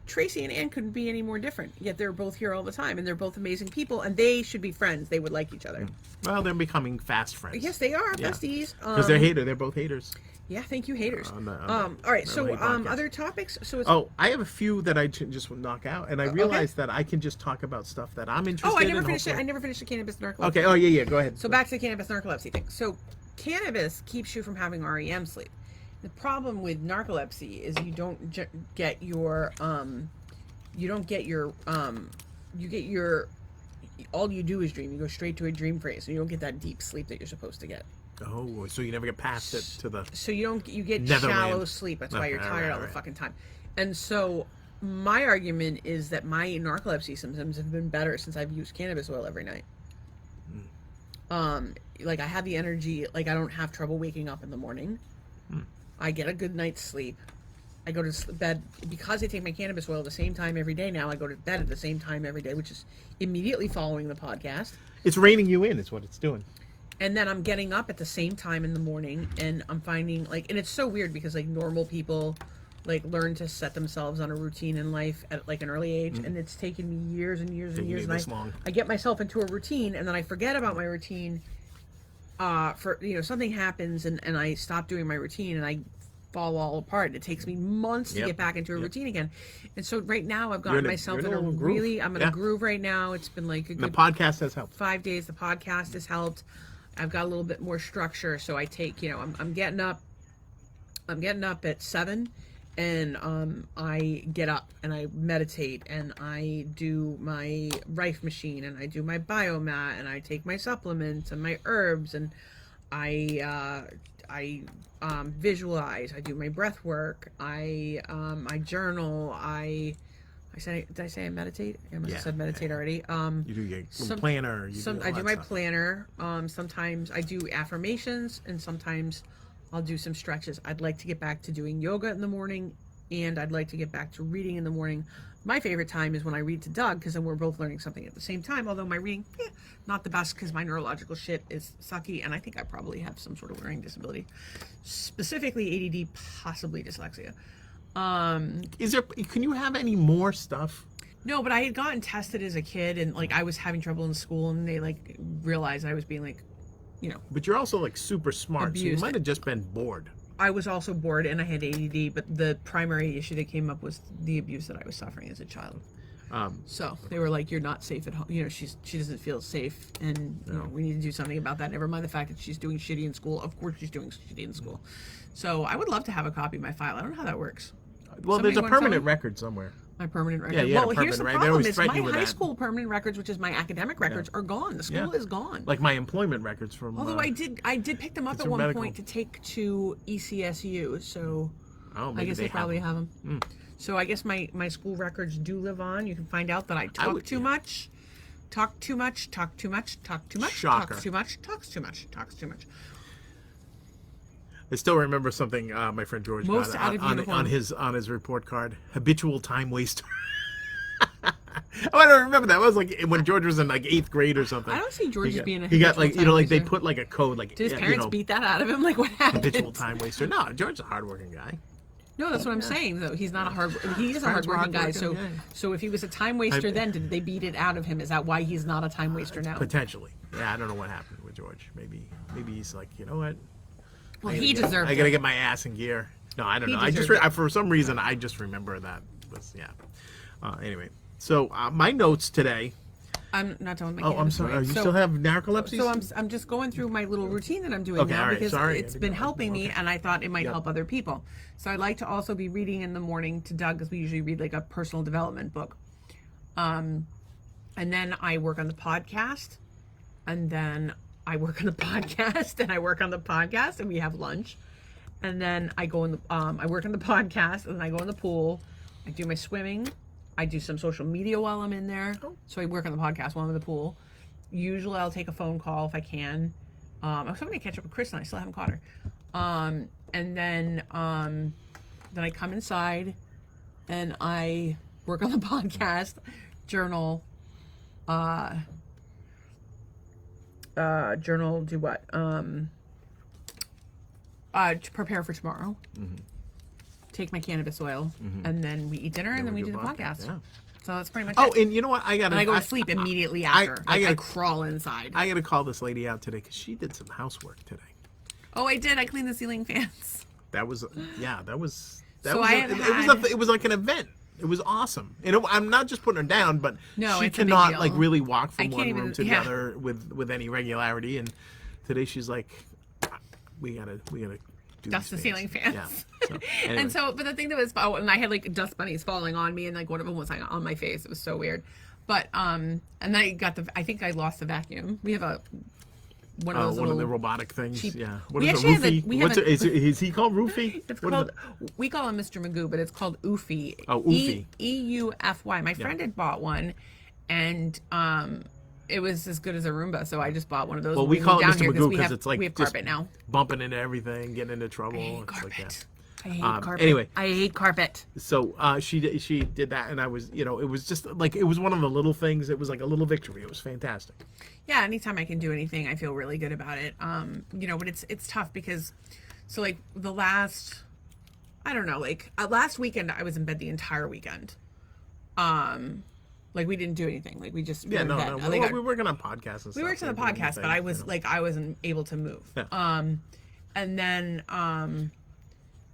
Tracy and Ann couldn't be any more different. Yet they're both here all the time, and they're both amazing people, and they should be friends. They would like each other. Well, they're becoming fast friends. Yes, they are Yeah. besties. Because they're both haters. Yeah, thank you, haters. On the all right, so Hate podcast. other topics. So it's I have a few that I just would knock out, and I realized that I can just talk about stuff that I'm interested in. I never finished it. I never finished the cannabis narcolepsy. Okay. Oh yeah. Go ahead. So back to the cannabis narcolepsy thing. So cannabis keeps you from having REM sleep. The problem with narcolepsy is you don't get your all you do is dream. You go straight to a dream phase, so you don't get that deep sleep that you're supposed to get. Oh, so you never get past it to the. So you get Netherland. shallow sleep. That's why you're tired all the fucking time. And so my argument is that my narcolepsy symptoms have been better since I've used cannabis oil every night. Like I have the energy. Like I don't have trouble waking up in the morning. I get a good night's sleep. I go to bed because I take my cannabis oil at the same time every day now. I go to bed at the same time every day, which is immediately following the podcast. It's reining you in. Is what it's doing. And then I'm getting up at the same time in the morning, and I'm finding and it's so weird because normal people learn to set themselves on a routine in life at an early age, and it's taken me years and years and years. And I get myself into a routine, and then I forget about my routine. Something happens, and I stop doing my routine, and I fall all apart. It takes me months to get back into a routine again. And so right now I've gotten myself in a really, I'm in a groove right now. It's been like a good the podcast has helped. 5 days. The podcast has helped. I've got a little bit more structure. So I take, I'm getting up at 7 and I get up and I meditate and I do my Rife machine and I do my biomat and I take my supplements and my herbs and I visualize. I do my breath work. I journal. Did I say I meditate? I must have said meditate already. You do your planner. I do my planner. Sometimes I do affirmations, and sometimes I'll do some stretches. I'd like to get back to doing yoga in the morning, and I'd like to get back to reading in the morning. My favorite time is when I read to Doug, because then we're both learning something at the same time, although my reading, not the best, because my neurological shit is sucky, and I think I probably have some sort of learning disability. Specifically ADD, possibly dyslexia. Can you have any more stuff? No, but I had gotten tested as a kid, and I was having trouble in school, and they realized I was being But you're also super smart, abused. so you might have just been bored. I was also bored, and I had ADD, but the primary issue that came up was the abuse that I was suffering as a child. So they were like, "You're not safe at home. She doesn't feel safe, and we need to do something about that. Never mind the fact that she's doing shitty in school. Of course, she's doing shitty in school. So I would love to have a copy of my file. I don't know how that works. Well, Somebody there's a wanna tell permanent me? record somewhere. My permanent record. Yeah, you had a well, here's the permanent record. They always problem: is my threaten you with high that. school permanent records, which is my academic records, are gone. The school is gone. Like my employment records from. Although I did pick them up at one medical. point to take to ECSU, so I guess they probably have them. So I guess my school records do live on. You can find out that I talk too much, talk too much, talk too much, talk too much, Shocker. talks too much, talks too much, talks too much. I still remember something my friend George Most got out of uniform. on his report card. Habitual time waster. Oh, I don't remember that. It was like when George was in like 8th grade or something. I don't see George as being a He got like habitual time they waster. put like a code like. Did his parents beat that out of him? Like what happened? Habitual time waster. No, George's a hardworking guy. No, that's what I'm saying. Though he's not he is a Parents were hardworking guy. hardworking, So if he was a time waster, then did they beat it out of him? Is that why he's not a time waster now? Potentially. Yeah, I don't know what happened with George. Maybe he's like, you know what? Well, he deserved I gotta it. get my ass in gear. No, I don't know. I just deserved it. for some reason I just remember that was anyway. So my notes today. I'm not done with my Oh, I'm sorry. You still have narcolepsy? So I'm just going through my little routine that I'm doing Okay, now all right, because sorry. it's been helping me, and I thought it might Yep. help other people. So I like to also be reading in the morning to Doug, because we usually read like a personal development book. And then I work on the podcast, and then I work on the podcast, and I work on the podcast, and we have lunch. And then I go in the I work on the podcast, and then I go in the pool. I do my swimming. I do some social media while I'm in there. So I work on the podcast while I'm in the pool. Usually I'll take a phone call if I can. I was hoping to catch up with Chris, and I still haven't caught her. And then I come inside and I work on the podcast, journal, do what? To prepare for tomorrow. Take my cannabis oil, and then we eat dinner, and then we do the podcast. Yeah. So that's pretty much Oh, it. and you know what? I go to sleep immediately after. I gotta- crawl inside. I got to call this lady out today because she did some housework today. Oh, I did. I cleaned the ceiling fans. That was that was So was I a- have it had- was it was like an event. It was awesome. And I'm not just putting her down, but No, she it's a big cannot deal. like really walk I from can't one even- room to the other with any regularity. And today she's like, we gotta do Dust these the ceiling fans. Yeah. So, anyway. And so, but the thing that was, and I had like dust bunnies falling on me, and like one of them was like on my face. It was so weird. But and then I think I lost the vacuum. We have one of those one little of the robotic things. cheap- Yeah. What We is actually it? have a- Roofie? we have What's a- is he called Roofie? It's What is called. it? We call him Mr. Magoo, but it's called Oofy. Oh, Oofy. EUFY. My friend had bought one, and it was as good as a Roomba, so I just bought one of those. Well, when we call it moved Mr. down here Magoo we because have- it's like we have just carpet now. bumping into everything, getting into trouble. I hate It's carpet. like that. I hate carpet. Anyway. I hate carpet. So she did that, and I was, it was just like it was one of the little things. It was like a little victory. It was fantastic. Yeah, anytime I can do anything, I feel really good about it. But it's tough because, so like the last, I don't know, like last weekend I was in bed the entire weekend. Like we didn't do anything. Like we just were in bed. Well, we were working on podcasts. And we stuff. worked on the We were doing podcast, but I was like I wasn't able to move. Yeah. And then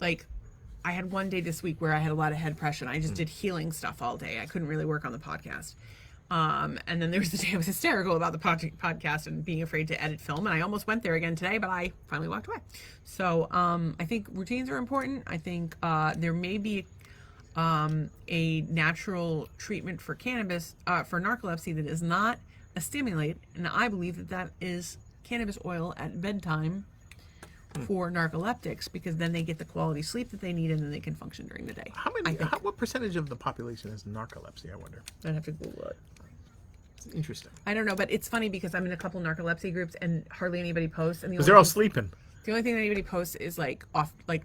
like I had one day this week where I had a lot of head pressure, and I just did healing stuff all day. I couldn't really work on the podcast. And then there was the day I was hysterical about the podcast and being afraid to edit film, and I almost went there again today, but I finally walked away. So I think routines are important. I think there may be a natural treatment for cannabis, for narcolepsy, that is not a stimulant, and I believe that is cannabis oil at bedtime for narcoleptics, because then they get the quality sleep that they need, and then they can function during the day. What percentage of the population has narcolepsy? I wonder. I'd have to Google it. It's interesting. I don't know, but it's funny because I'm in a couple narcolepsy groups and hardly anybody posts. And Because they're all sleeping. the only thing that anybody posts is like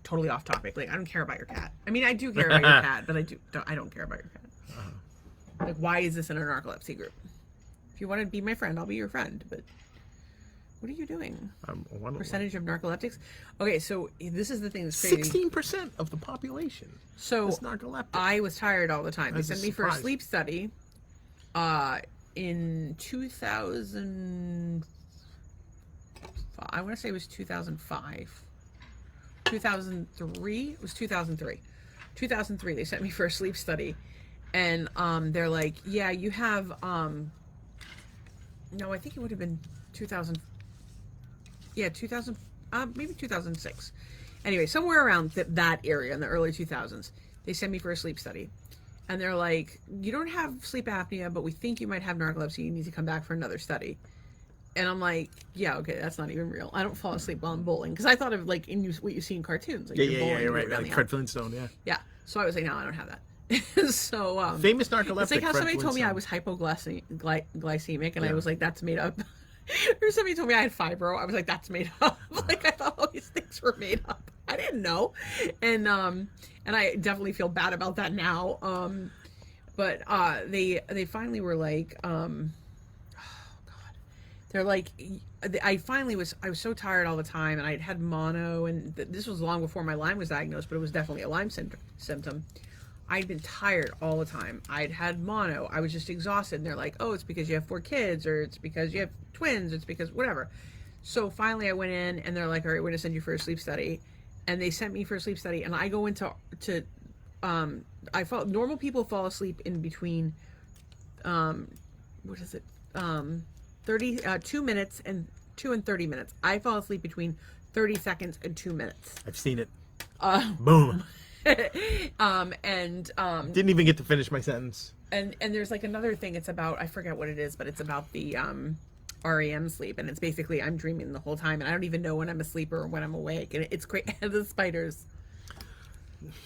totally off topic. Like, I don't care about your cat. I mean, I do care about your cat, but I don't care about your cat. Like, why is this in a narcolepsy group? If you want to be my friend, I'll be your friend. But what are you doing? Percentage of narcoleptics? Okay, so this is the thing that's crazy. 16% of the population So is narcoleptic. I was tired all the time. They That's a sent me for a surprise. sleep study in 2000. I want to say it was 2005. 2003? It was 2003. 2003, they sent me for a sleep study. And they're like, yeah, you have... no, I think it would have been 2000... Yeah, 2000... maybe 2006. Anyway, somewhere around that area in the early 2000s, they sent me for a sleep study. and they're like, you don't have sleep apnea, but we think you might have narcolepsy. You need to come back for another study. And I'm like, yeah, okay, that's not even real. I don't fall asleep while I'm bowling, because I thought of like what you see in cartoons. Like Yeah, right. Like Fred Flintstone, yeah. Yeah. So I was like, no, I don't have that. So famous narcoleptic. It's like how Fred somebody told me I Flintstone. was hypoglycemic, and I was like, that's made up. Or somebody told me I had fibro. I was like, that's made up. Like I thought all these things were made up. I didn't know, and I definitely feel bad about that now. But they finally were like, they're like, I was so tired all the time, and I'd had mono, and this was long before my Lyme was diagnosed, but it was definitely a Lyme symptom. I'd been tired all the time. I'd had mono. I was just exhausted. And they're like, oh, it's because you have 4 kids, or it's because you have twins, it's because whatever. So finally I went in, and they're like, all right, we're going to send you for a sleep study. And they sent me for a sleep study, and I go normal people fall asleep in between, 2 minutes and 2 and 30 minutes. I fall asleep between 30 seconds and 2 minutes. I've seen it. Boom. Didn't even get to finish my sentence. And there's like another thing. It's about, I forget what it is, but it's about the REM sleep, and it's basically I'm dreaming the whole time, and I don't even know when I'm asleep or when I'm awake, and it's great. The spiders.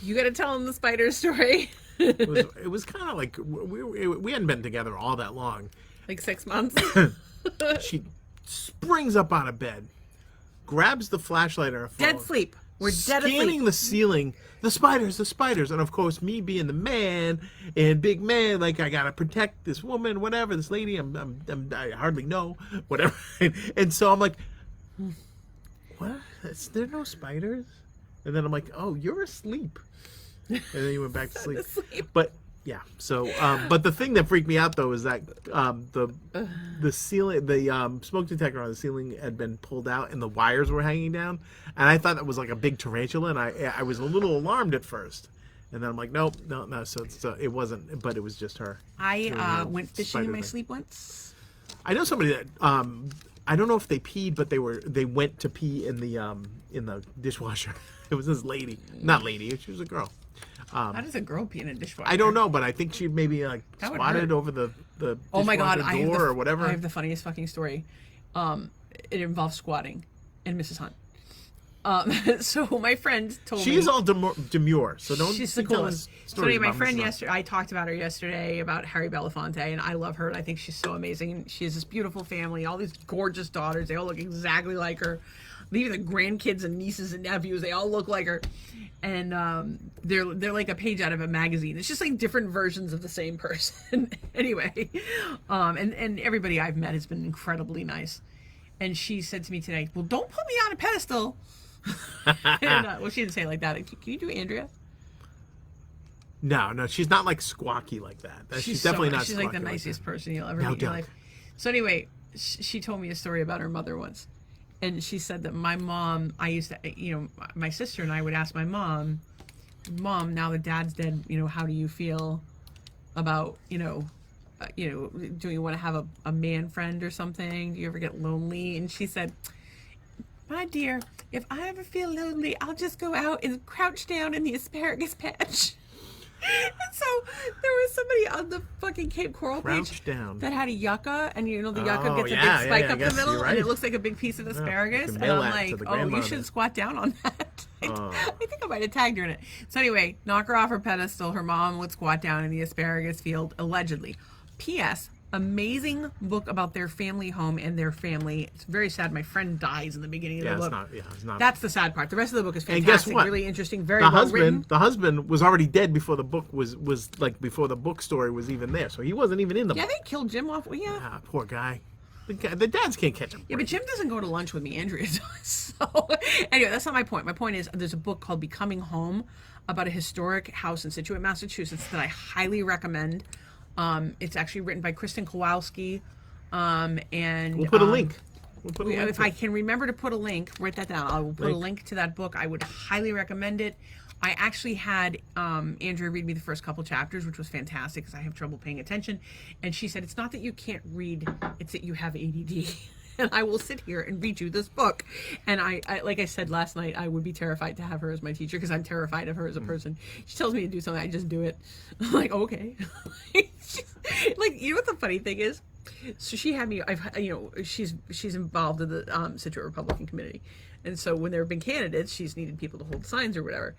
You got to tell them the spider story. It was kind of like we hadn't been together all that long. Like 6 months. She springs up out of bed, grabs the flashlight on her phone. Dead sleep. We're dead asleep. Scanning the ceiling. The spiders. And of course, me being the man and big man, like I gotta protect this woman, whatever, this lady. I hardly know, whatever. And so I'm like, what? There are no spiders? And then I'm like, oh, you're asleep. And then you went back to sleep. But yeah, so but the thing that freaked me out though is that the ceiling, the smoke detector on the ceiling had been pulled out and the wires were hanging down, and I thought that was like a big tarantula, and I was a little alarmed at first, and then I'm like, no. So it wasn't, but it was just her. I went fishing in my sleep once. I know somebody that I don't know if they peed, but they went to pee in the dishwasher. It was this lady, not lady, she was a girl. How does a girl pee in a dishwasher? I don't know, but I think she maybe like squatted over the oh my god, door or whatever. I have the funniest fucking story. It involves squatting and Mrs. Hunt. So my friend told me she's all demure, so don't. She's the coolest. So anyway, my friend yesterday, I talked about her yesterday about Harry Belafonte, and I love her. And I think she's so amazing. And she has this beautiful family, all these gorgeous daughters. They all look exactly like her. Even the grandkids and nieces and nephews, they all look like her. And they're like a page out of a magazine. It's just like different versions of the same person. Anyway, and everybody I've met has been incredibly nice. And she said to me today, well, don't put me on a pedestal. And, well, she didn't say it like that. Can you do Andrea? No, she's not like squawky like that. She's definitely not. She's like the nicest person you'll ever meet in your life. So anyway, she told me a story about her mother once. And she said that my mom, I used to, my sister and I would ask my mom, now that dad's dead, how do you feel about, do you want to have a man friend or something? Do you ever get lonely? And she said, my dear, if I ever feel lonely, I'll just go out and crouch down in the asparagus patch. And so there was somebody on the fucking Cape Coral page that had a yucca, and the yucca gets a big spike up the middle, and it looks like a big piece of asparagus. And I'm like, oh, you should squat down on that. I think I might have tagged her in it. So anyway, knock her off her pedestal. Her mom would squat down in the asparagus field, allegedly. P.S. Amazing book about their family home and their family. It's very sad. My friend dies in the beginning of the book. It's not. That's the sad part. The rest of the book is fantastic. And guess what? Really interesting. Very well written. The husband was already dead before the book was like before the book story was even there. So he wasn't even in the book. Yeah, they killed Jim off. Well, yeah. Poor guy. The dads can't catch him. Yeah, but Jim doesn't go to lunch with me. Andrea does. So anyway, that's not my point. My point is there's a book called Becoming Home about a historic house in Situate, Massachusetts that I highly recommend. It's actually written by Kristen Kowalski, and we'll put a link. If I can remember to put a link, write that down. I will put a link to that book. I would highly recommend it. I actually had Andrea read me the first couple chapters, which was fantastic because I have trouble paying attention. And she said, it's not that you can't read, it's that you have ADD. and I will sit here and read you this book. And I like I said last night, I would be terrified to have her as my teacher because I'm terrified of her as a person. She tells me to do something, I just do it. I'm like, okay. Like, you know what the funny thing is? So she had me. She's involved in the Situate Republican Committee, and so when there have been candidates, she's needed people to hold signs or whatever,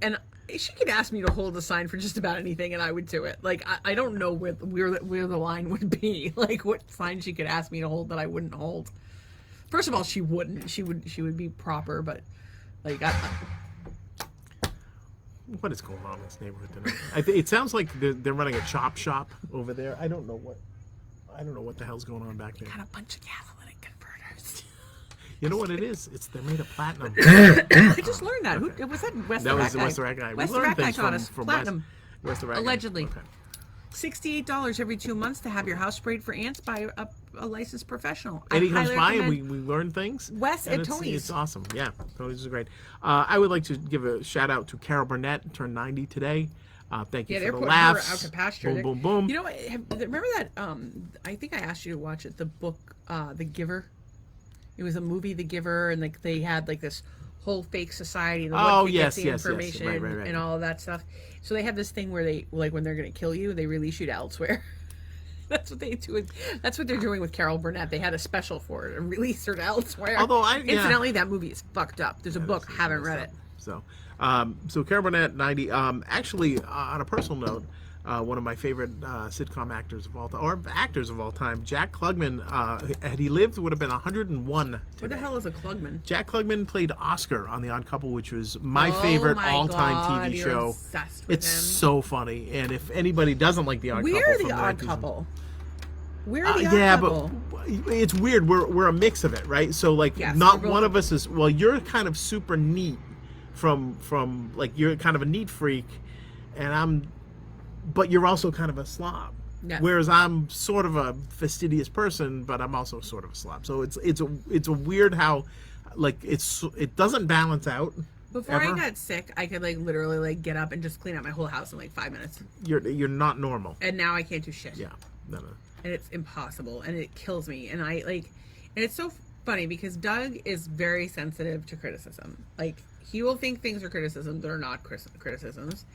and she could ask me to hold a sign for just about anything, and I would do it. Like, I don't know where the line would be, like what sign she could ask me to hold that I wouldn't hold. First of all, she wouldn't. She would be proper, but like what is going on in this neighborhood tonight? It sounds like they're running a chop shop over there. I don't know what the hell's going on back there. got a bunch of catalytic converters. You know what it is? They're made of platinum. I just learned that. Okay. Who was that? West That the was the Rat West the Rat guy. West We the learned Rat guy things taught us from platinum. West the Rat guy. Allegedly. Okay. $68 every 2 months to have your house sprayed for ants by a licensed professional. And he I comes highly by and recommend we learn things. Wes and Tony's. It's awesome. Yeah, Tony's is great. I would like to give a shout out to Carol Burnett, turned 90 today. Thank you they're for the putting laughs. her out to pasture. Boom, boom, boom. You know what? Remember that? I think I asked you to watch it. The book, The Giver. It was a movie, The Giver, and like they had like this whole fake society. And Yes. the information Right. and all of that stuff. So they have this thing where they like when they're going to kill you, they release you to elsewhere. That's what they do. That's what they're doing with Carol Burnett. They had a special for it and released her to elsewhere. Although incidentally, that movie is fucked up. There's a book. Haven't read it. So, Carol Burnett, 90. Actually, on a personal note, one of my favorite sitcom actors of all time, or actors of all time, Jack Klugman, had he lived, would have been 101 today. What the hell is a Klugman? Jack Klugman played Oscar on The Odd Couple, which was my favorite all-time TV you're show. Obsessed with It's him. so funny, and if anybody doesn't like The Odd Couple, We're from the Odd 90s Couple. We're the Odd Couple. but it's weird. We're a mix of it, right? So like, Yes, not we're one both- of us is. Well, you're kind of super neat, from like you're kind of a neat freak, and but you're also kind of a slob. Yes. Whereas I'm sort of a fastidious person, but I'm also sort of a slob. So it's a weird how, like it doesn't balance out. Before ever. I got sick, I could like literally like get up and just clean out my whole house in like 5 minutes. You're not normal. And now I can't do shit. Yeah. No. And it's impossible and it kills me. And and it's so funny because Doug is very sensitive to criticism. Like, he will think things are criticisms that are not criticisms.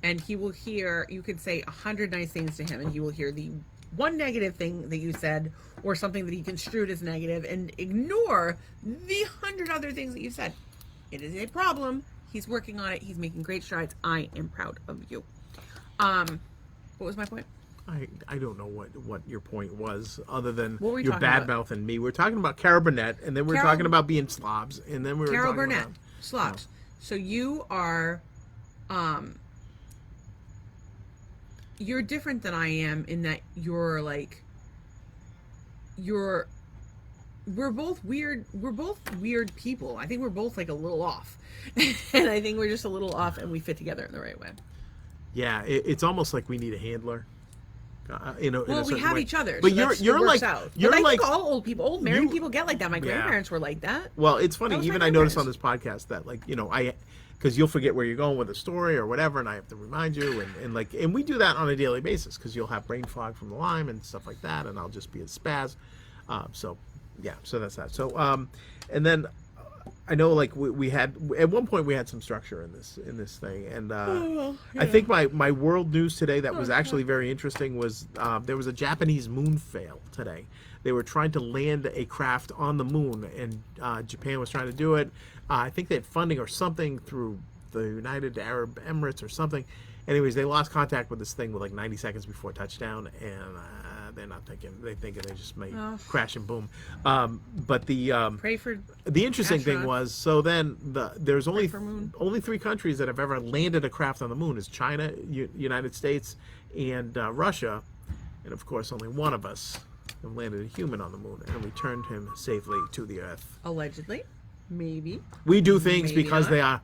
And he will hear, you could say 100 nice things to him, and he will hear the one negative thing that you said, or something that he construed as negative, and ignore the 100 other things that you said. It is a problem. He's working on it. He's making great strides. I am proud of you. What was my point? I don't know what your point was, other than What were we your talking bad about? mouth and me. We're talking about Carol Burnett, and then we're Carol- talking about being slobs, and then we were Carol talking Burnett, about slobs. So you are, you're different than I am in that you're like, we're both weird. We're both weird people. I think we're both like a little off, and I think we're just a little off, and we fit together in the right way. Yeah, it's almost like we need a handler. In a Well, we certain have way. each other. But so you're it works like out. you're but I like think all old people, old married you- people get like that. My Yeah. grandparents were like that. Well, it's funny. That was my Even I noticed on grandparents. this podcast that, like, because you'll forget where you're going with a story or whatever, and I have to remind you, and we do that on a daily basis because you'll have brain fog from the Lyme and stuff like that, and I'll just be a spaz. So that's that. So and then I know, like, we had at one point we had some structure in this thing, and I think my world news today that was actually very interesting was there was a Japanese moon fail today. They were trying to land a craft on the moon, and Japan was trying to do it. I think they had funding or something through the United Arab Emirates or something. Anyways, they lost contact with this thing with like 90 seconds before touchdown, and they're not thinking. They think they just may crash and boom. But Pray for the interesting thing astronauts. was, so then there's only for moon. 3 countries that have ever landed a craft on the moon. Is China, United States, and Russia, and of course only one of us have landed a human on the moon and returned him safely to the Earth. allegedly, maybe. We do things Maybe because not. they are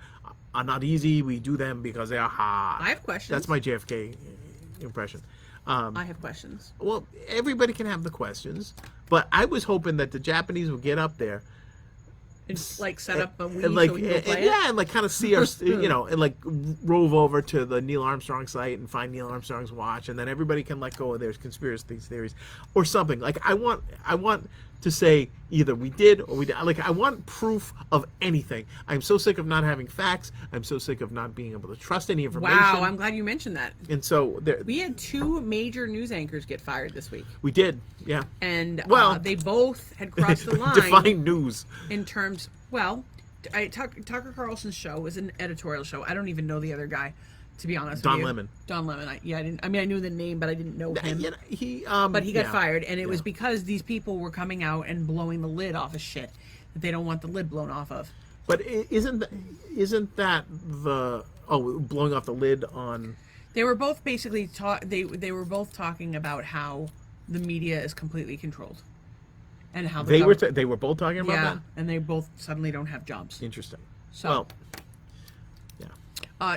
not easy. We do them because they are hard. I have questions. That's my JFK impression. I have questions. Well, everybody can have the questions, but I was hoping that the Japanese would get up there And like set up a Wii and like so we can go play it. yeah, and like kind of see our, and like rove over to the Neil Armstrong site and find Neil Armstrong's watch, and then everybody can let go of their conspiracy theories or something. Like I want to say either we did or we did. Like, I want proof of anything. I'm so sick of not having facts. I'm so sick of not being able to trust any information. Wow, I'm glad you mentioned that. And so we had 2 major news anchors get fired this week. We did, yeah. And well, they both had crossed the line. Define news. In terms, well, Tucker Carlson's show was an editorial show. I don't even know the other guy, to be honest with you. Lemon. Don Lemon. I knew the name, but I didn't know him. Yeah, but he got fired, and it was because these people were coming out and blowing the lid off of shit that they don't want the lid blown off of. But isn't that the blowing off the lid on? They were both basically they were both talking about how the media is completely controlled, and how they were both talking about that. And they both suddenly don't have jobs. Interesting. So, well,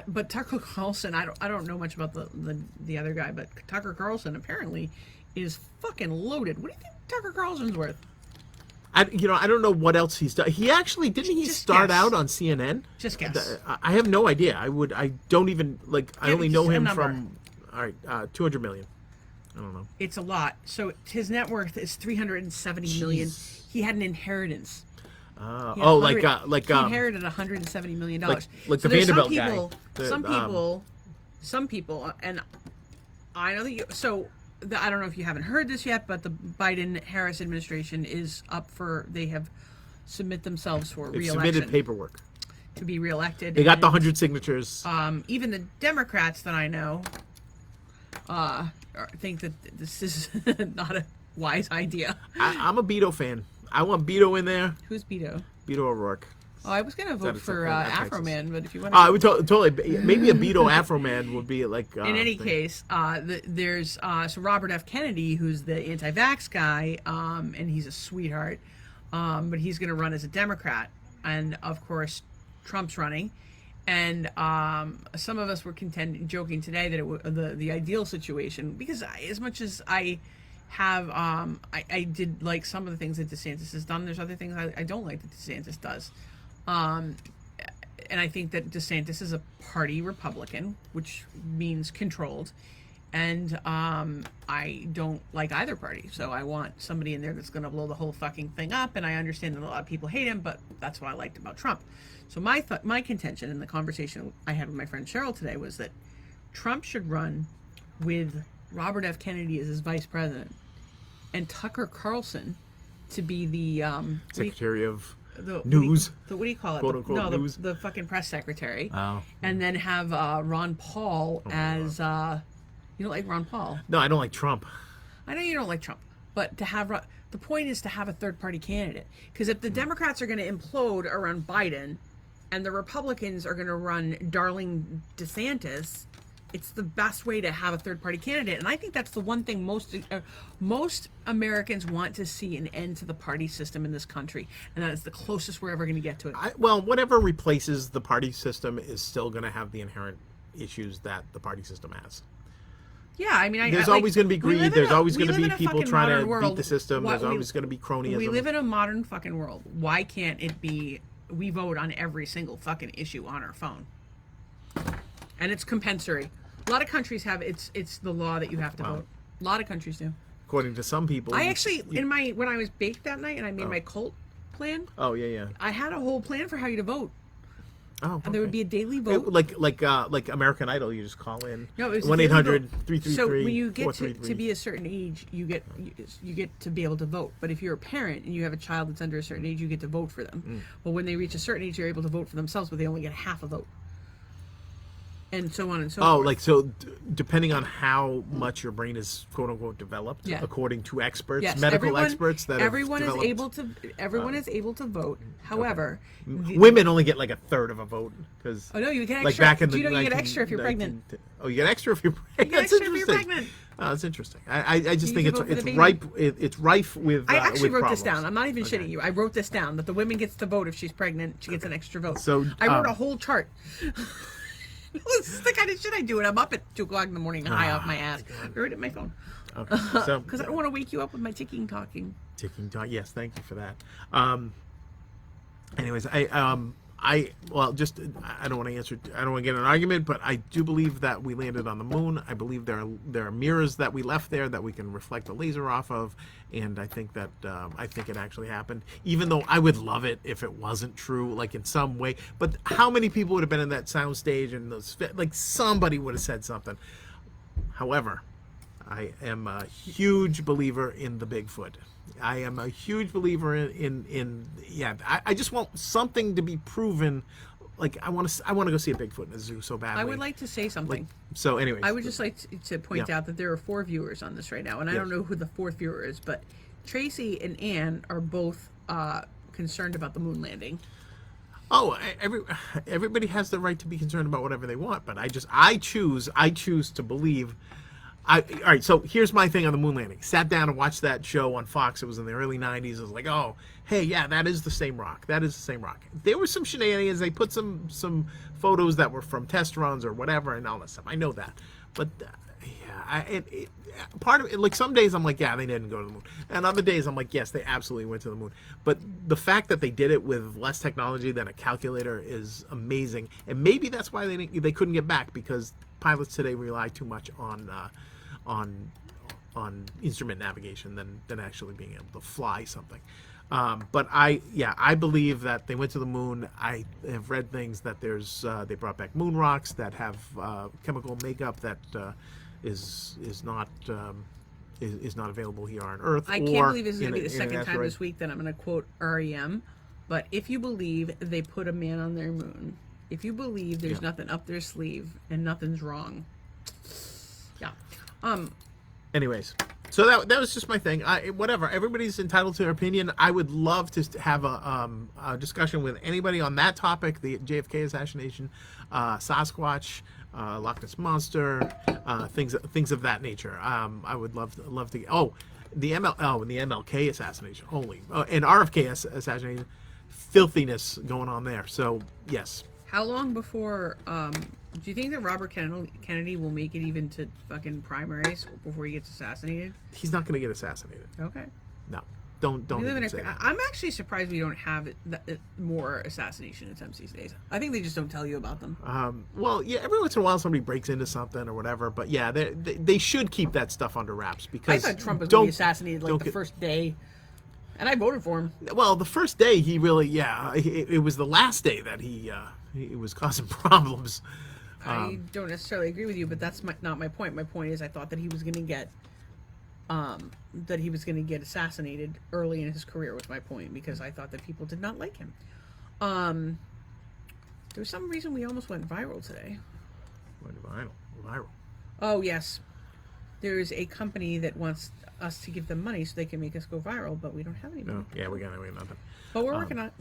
but Tucker Carlson, I don't know much about the other guy, but Tucker Carlson apparently is fucking loaded. What do you think Tucker Carlson's worth? I don't know what else he's done. He actually didn't start out on CNN? Just guess. I have no idea. I don't even I only know him from 200 million. I don't know. It's a lot. So his net worth is 370 million. He had an inheritance. He inherited $170 million. Like so the Vanderbilt guy. Some people, and I know that you. So I don't know if you haven't heard this yet, but the Biden-Harris administration is up for. They have submit themselves for re-election. Submitted paperwork to be reelected. They got the 100 signatures. Even the Democrats that I know think that this is not a wise idea. I'm a Beto fan. I want Beto in there. Who's Beto? Beto O'Rourke. Oh, I was going to vote for Afro Man, but if you want to... I would totally... Maybe a Beto Afro Man would be like... in any case, there's... so Robert F. Kennedy, who's the anti-vax guy, and he's a sweetheart, but he's going to run as a Democrat. And, of course, Trump's running. And some of us were joking today that the ideal situation, because as much as I did like some of the things that DeSantis has done, there's other things I don't like that DeSantis does. And I think that DeSantis is a party Republican, which means controlled. And I don't like either party. So I want somebody in there that's going to blow the whole fucking thing up. And I understand that a lot of people hate him, but that's what I liked about Trump. So my contention in the conversation I had with my friend Cheryl today was that Trump should run with Robert F. Kennedy as his vice president, and Tucker Carlson to be the Secretary of News. What do you call it? Quote unquote news. The fucking press secretary. Oh. And then have Ron Paul as. You don't like Ron Paul? No, I don't like Trump. I know you don't like Trump, but to have the point is to have a third party candidate, because if the Democrats are going to implode around Biden, and the Republicans are going to run darling DeSantis, it's the best way to have a third-party candidate. And I think that's the one thing most Americans want to see, an end to the party system in this country. And that is the closest we're ever going to get to it. Whatever replaces the party system is still going to have the inherent issues that the party system has. Yeah, I mean, there's always going to be greed. There's always going to be people trying to beat the system. There's always going to be cronyism. We live in a modern fucking world. Why can't it be we vote on every single fucking issue on our phone? And it's compulsory. A lot of countries have it's the law that you have to vote. A lot of countries do. According to some people. I actually when I was baked that night and I made my cult plan. Oh yeah. I had a whole plan for how you to vote. Oh, okay. And there would be a daily vote. Like American Idol, you just call in. No, it was 1-800-333-433. So when you get to be a certain age, you get to be able to vote. But if you're a parent and you have a child that's under a certain age, you get to vote for them. Well, when they reach a certain age, they're able to vote for themselves, but they only get half a vote. And so on and so forth. Depending on how much your brain is quote unquote developed, according to experts, medical experts that everyone is able to vote. However, women only get like a third of a vote because you get extra. Like back in you the don't get extra if you're pregnant. Oh, you get extra if you're pregnant. You get extra if you're pregnant. Oh, that's interesting. I just think it's ripe. It's rife with. I actually wrote problems. this down. I'm not even shitting you. I wrote this down that the woman gets to vote if she's pregnant. She gets an extra vote. So I wrote a whole chart. This is the kind of shit I do, and I'm up at 2 o'clock in the morning, high off my ass. I wrote it in my phone. Okay. So because I don't want to wake you up with my ticking talking. Ticking talk. Yes, thank you for that. Anyways, I don't want to answer. I don't want to get in an argument, but I do believe that we landed on the moon. I believe there are mirrors that we left there that we can reflect a laser off of, and I think that it actually happened. Even though I would love it if it wasn't true, like in some way. But how many people would have been in that sound stage and those like somebody would have said something. However, I am a huge believer in the Bigfoot. I am a huge believer I just want something to be proven. Like I want to go see a Bigfoot in a zoo so badly. I would like to say something. So anyways. I would just like to point out that there are 4 viewers on this right now, and I don't know who the 4th viewer is, but Tracy and Ann are both concerned about the moon landing. Oh, everybody has the right to be concerned about whatever they want, but I choose to believe. All right, so here's my thing on the moon landing. Sat down and watched that show on Fox. It was in the early 90s. I was like, oh, hey, yeah, that is the same rock. That is the same rock. There were some shenanigans. They put some photos that were from test runs or whatever and all that stuff. I know that. But, part of it, like some days I'm like, yeah, they didn't go to the moon. And other days I'm like, yes, they absolutely went to the moon. But the fact that they did it with less technology than a calculator is amazing. And maybe that's why they couldn't get back, because pilots today rely too much on instrument navigation than actually being able to fly something. But I believe that they went to the moon. I have read things that they brought back moon rocks that have chemical makeup that is not available here on Earth. I can't believe this is going to be the second time this week that I'm going to quote REM. But if you believe they put a man on their moon, if you believe there's nothing up their sleeve and nothing's wrong, yeah. Anyways, so that was just my thing. Whatever. Everybody's entitled to their opinion. I would love to have a discussion with anybody on that topic: the JFK assassination, Sasquatch, Loch Ness monster, things of that nature. I would love to. Oh, the MLK assassination. Holy, and RFK assassination. Filthiness going on there. So yes. How long before? Do you think that Robert Kennedy will make it even to fucking primaries before he gets assassinated? He's not going to get assassinated. Okay. No, don't even say that. I'm actually surprised we don't have more assassination attempts these days. I think they just don't tell you about them. Well, yeah, every once in a while somebody breaks into something or whatever, but yeah, they should keep that stuff under wraps, because I thought Trump was going to be assassinated the first day. And I voted for him. Well, the first day he really, it was the last day that he was causing problems. I don't necessarily agree with you, but that's not my point. My point is I thought that he was going to get assassinated early in his career was my point, because I thought that people did not like him. There was some reason we almost went viral today. Went viral. Oh, yes. There is a company that wants us to give them money so they can make us go viral, but we don't have any money. No, yeah, we got nothing. But we're working on it.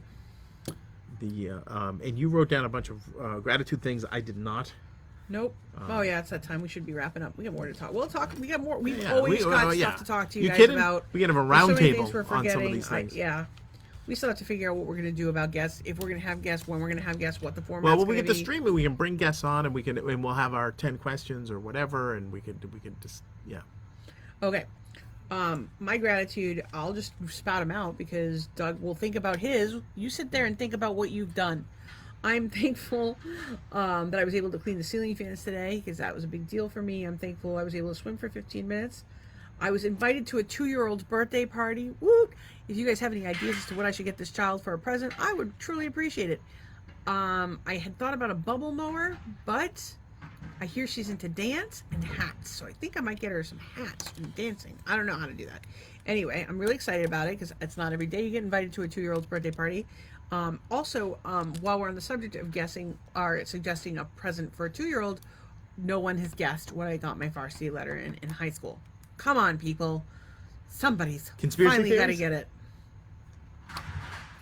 And you wrote down a bunch of gratitude things. I did not. Nope. Oh yeah, it's that time. We should be wrapping up. We got more to talk. We'll talk. We got more. We've always got stuff to talk to you guys about. We can have a round table on some of these things. We still have to figure out what we're going to do about guests. If we're going to have guests, when we're going to have guests, what the format. Well, when we get to streaming, we can bring guests on, and we'll have our 10 questions or whatever, and we could just Okay. My gratitude, I'll just spout them out because Doug will think about his. You sit there and think about what you've done. I'm thankful that I was able to clean the ceiling fans today, because that was a big deal for me. I'm thankful I was able to swim for 15 minutes. I was invited to a 2-year-old's birthday party. Woo! If you guys have any ideas as to what I should get this child for a present, I would truly appreciate it. I had thought about a bubble mower, but I hear she's into dance and hats, so I think I might get her some hats from dancing. I don't know how to do that. Anyway, I'm really excited about it, because it's not every day you get invited to a 2-year-old's birthday party. Also, while we're on the subject of suggesting a present for a 2-year-old, no one has guessed what I got my varsity letter in high school. Come on, people. Somebody's finally got to get it.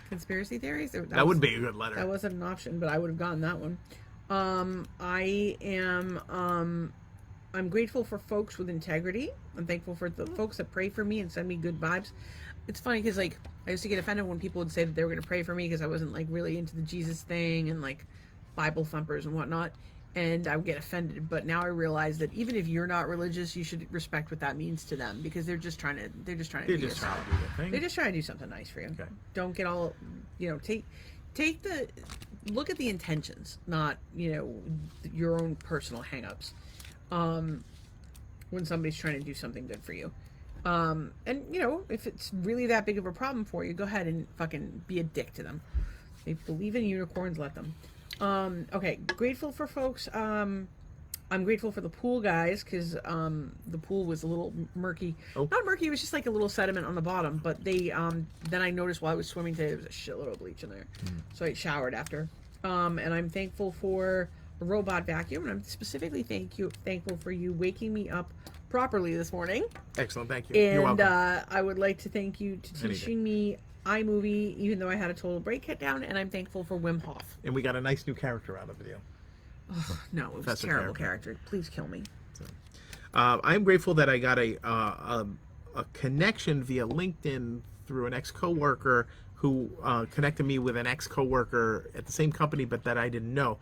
Conspiracy theories? That would be a good letter. That wasn't an option, but I would have gotten that one. I'm grateful for folks with integrity. I'm thankful for the folks that pray for me and send me good vibes. It's funny because I used to get offended when people would say that they were going to pray for me because I wasn't really into the Jesus thing and Bible thumpers and whatnot, and I would get offended. But now I realize that even if you're not religious, you should respect what that means to them, because they're just trying to do their thing. They're just trying to do something nice for you. Okay. Don't get all take look at the intentions, not, your own personal hangups. When somebody's trying to do something good for you. And, if it's really that big of a problem for you, go ahead and fucking be a dick to them. They believe in unicorns, let them. Okay, grateful for folks. I'm grateful for the pool guys, because the pool was a little murky. Oh. Not murky, it was just like a little sediment on the bottom, but they, then I noticed while I was swimming today, there was a shitload of bleach in there. So I showered after. And I'm thankful for a robot vacuum, and I'm specifically thankful for you waking me up properly this morning. Excellent, thank you. And You're welcome. I would like to thank you to teaching me iMovie, even though I had a total break hit down, and I'm thankful for Wim Hof. And we got a nice new character out of the video. Oh, no, it was a terrible character. Please kill me. So, I'm grateful that I got a connection via LinkedIn through an ex-coworker who connected me with an ex-coworker at the same company, but that I didn't know,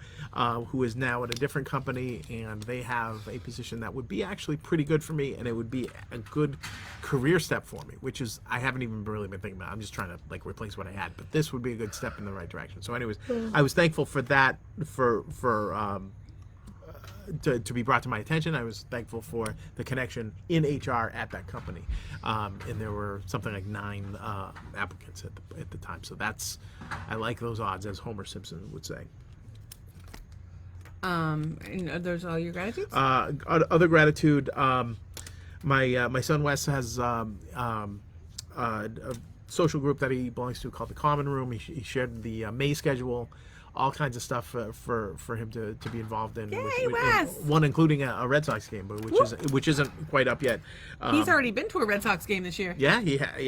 who is now at a different company, and they have a position that would be actually pretty good for me, and it would be a good career step for me, which is, I haven't even really been thinking about. I'm just trying to replace what I had, but this would be a good step in the right direction. So anyways, I was thankful for that, to be brought to my attention. I was thankful for the connection in HR at that company, and there were something like 9 applicants at the time. So I like those odds, as Homer Simpson would say. And are those all your gratitudes? Other gratitude. My son Wes has a social group that he belongs to called the Common Room. He shared the May schedule. All kinds of stuff for him to be involved in. Yay, Wes! One including a Red Sox game, but which isn't quite up yet. He's already been to a Red Sox game this year. Yeah,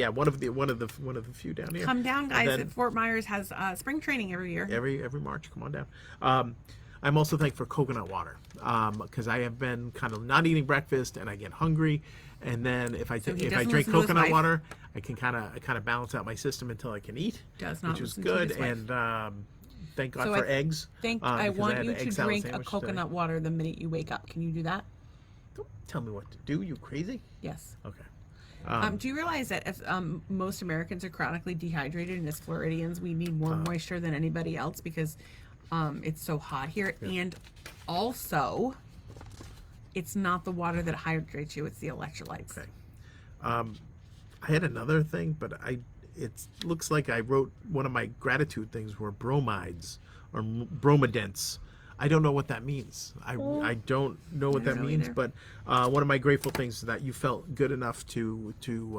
one of the few down here. Come down, guys! Then, Fort Myers has spring training every year. Every March, come on down. I'm also thankful for coconut water, because I have been kind of not eating breakfast and I get hungry, and then if I drink coconut water, I can kind of balance out my system until I can eat, which is good. And thank God for eggs. I want you to drink a coconut water the minute you wake up. Can you do that? Don't tell me what to do. You crazy? Yes. Okay. Do you realize that if most Americans are chronically dehydrated, and as Floridians, we need more moisture than anybody else because it's so hot here, and also it's not the water that hydrates you; it's the electrolytes. Okay. I had another thing, but it looks like I wrote one of my gratitude things were bromides or bromidents. I don't know what that means. I don't know what that means, but one of my grateful things is that you felt good enough to do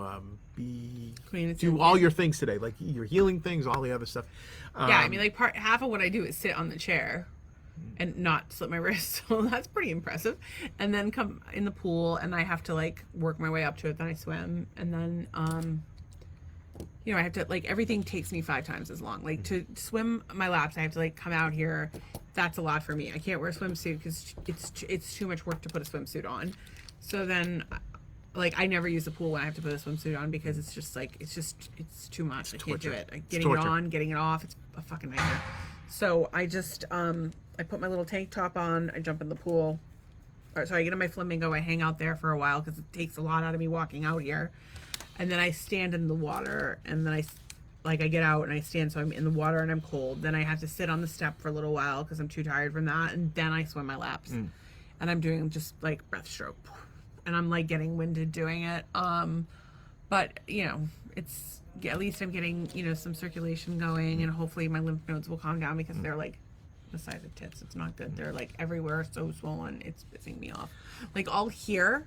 all your things today, like your healing things, all the other stuff. Yeah, I mean, half of what I do is sit on the chair and not slip my wrist, so that's pretty impressive. And then come in the pool, and I have to work my way up to it. Then I swim, and then I have to everything takes me 5 times as long. To swim my laps, I have to come out here. That's a lot for me. I can't wear a swimsuit because it's too much work to put a swimsuit on. So then, I never use the pool when I have to put a swimsuit on because it's just it's too much. I can't do it. Getting it on, getting it off, it's a fucking nightmare. So I just I put my little tank top on. I jump in the pool. So I get on my flamingo. I hang out there for a while because it takes a lot out of me walking out here. And then I stand in the water, and then I get out and I stand, so I'm in the water and I'm cold. Then I have to sit on the step for a little while because I'm too tired from that, and then I swim my laps. And I'm doing just breaststroke, and I'm getting winded doing it. But it's at least I'm getting some circulation going, and hopefully my lymph nodes will calm down because they're the size of tits. It's not good. They're everywhere, so swollen. It's pissing me off. All here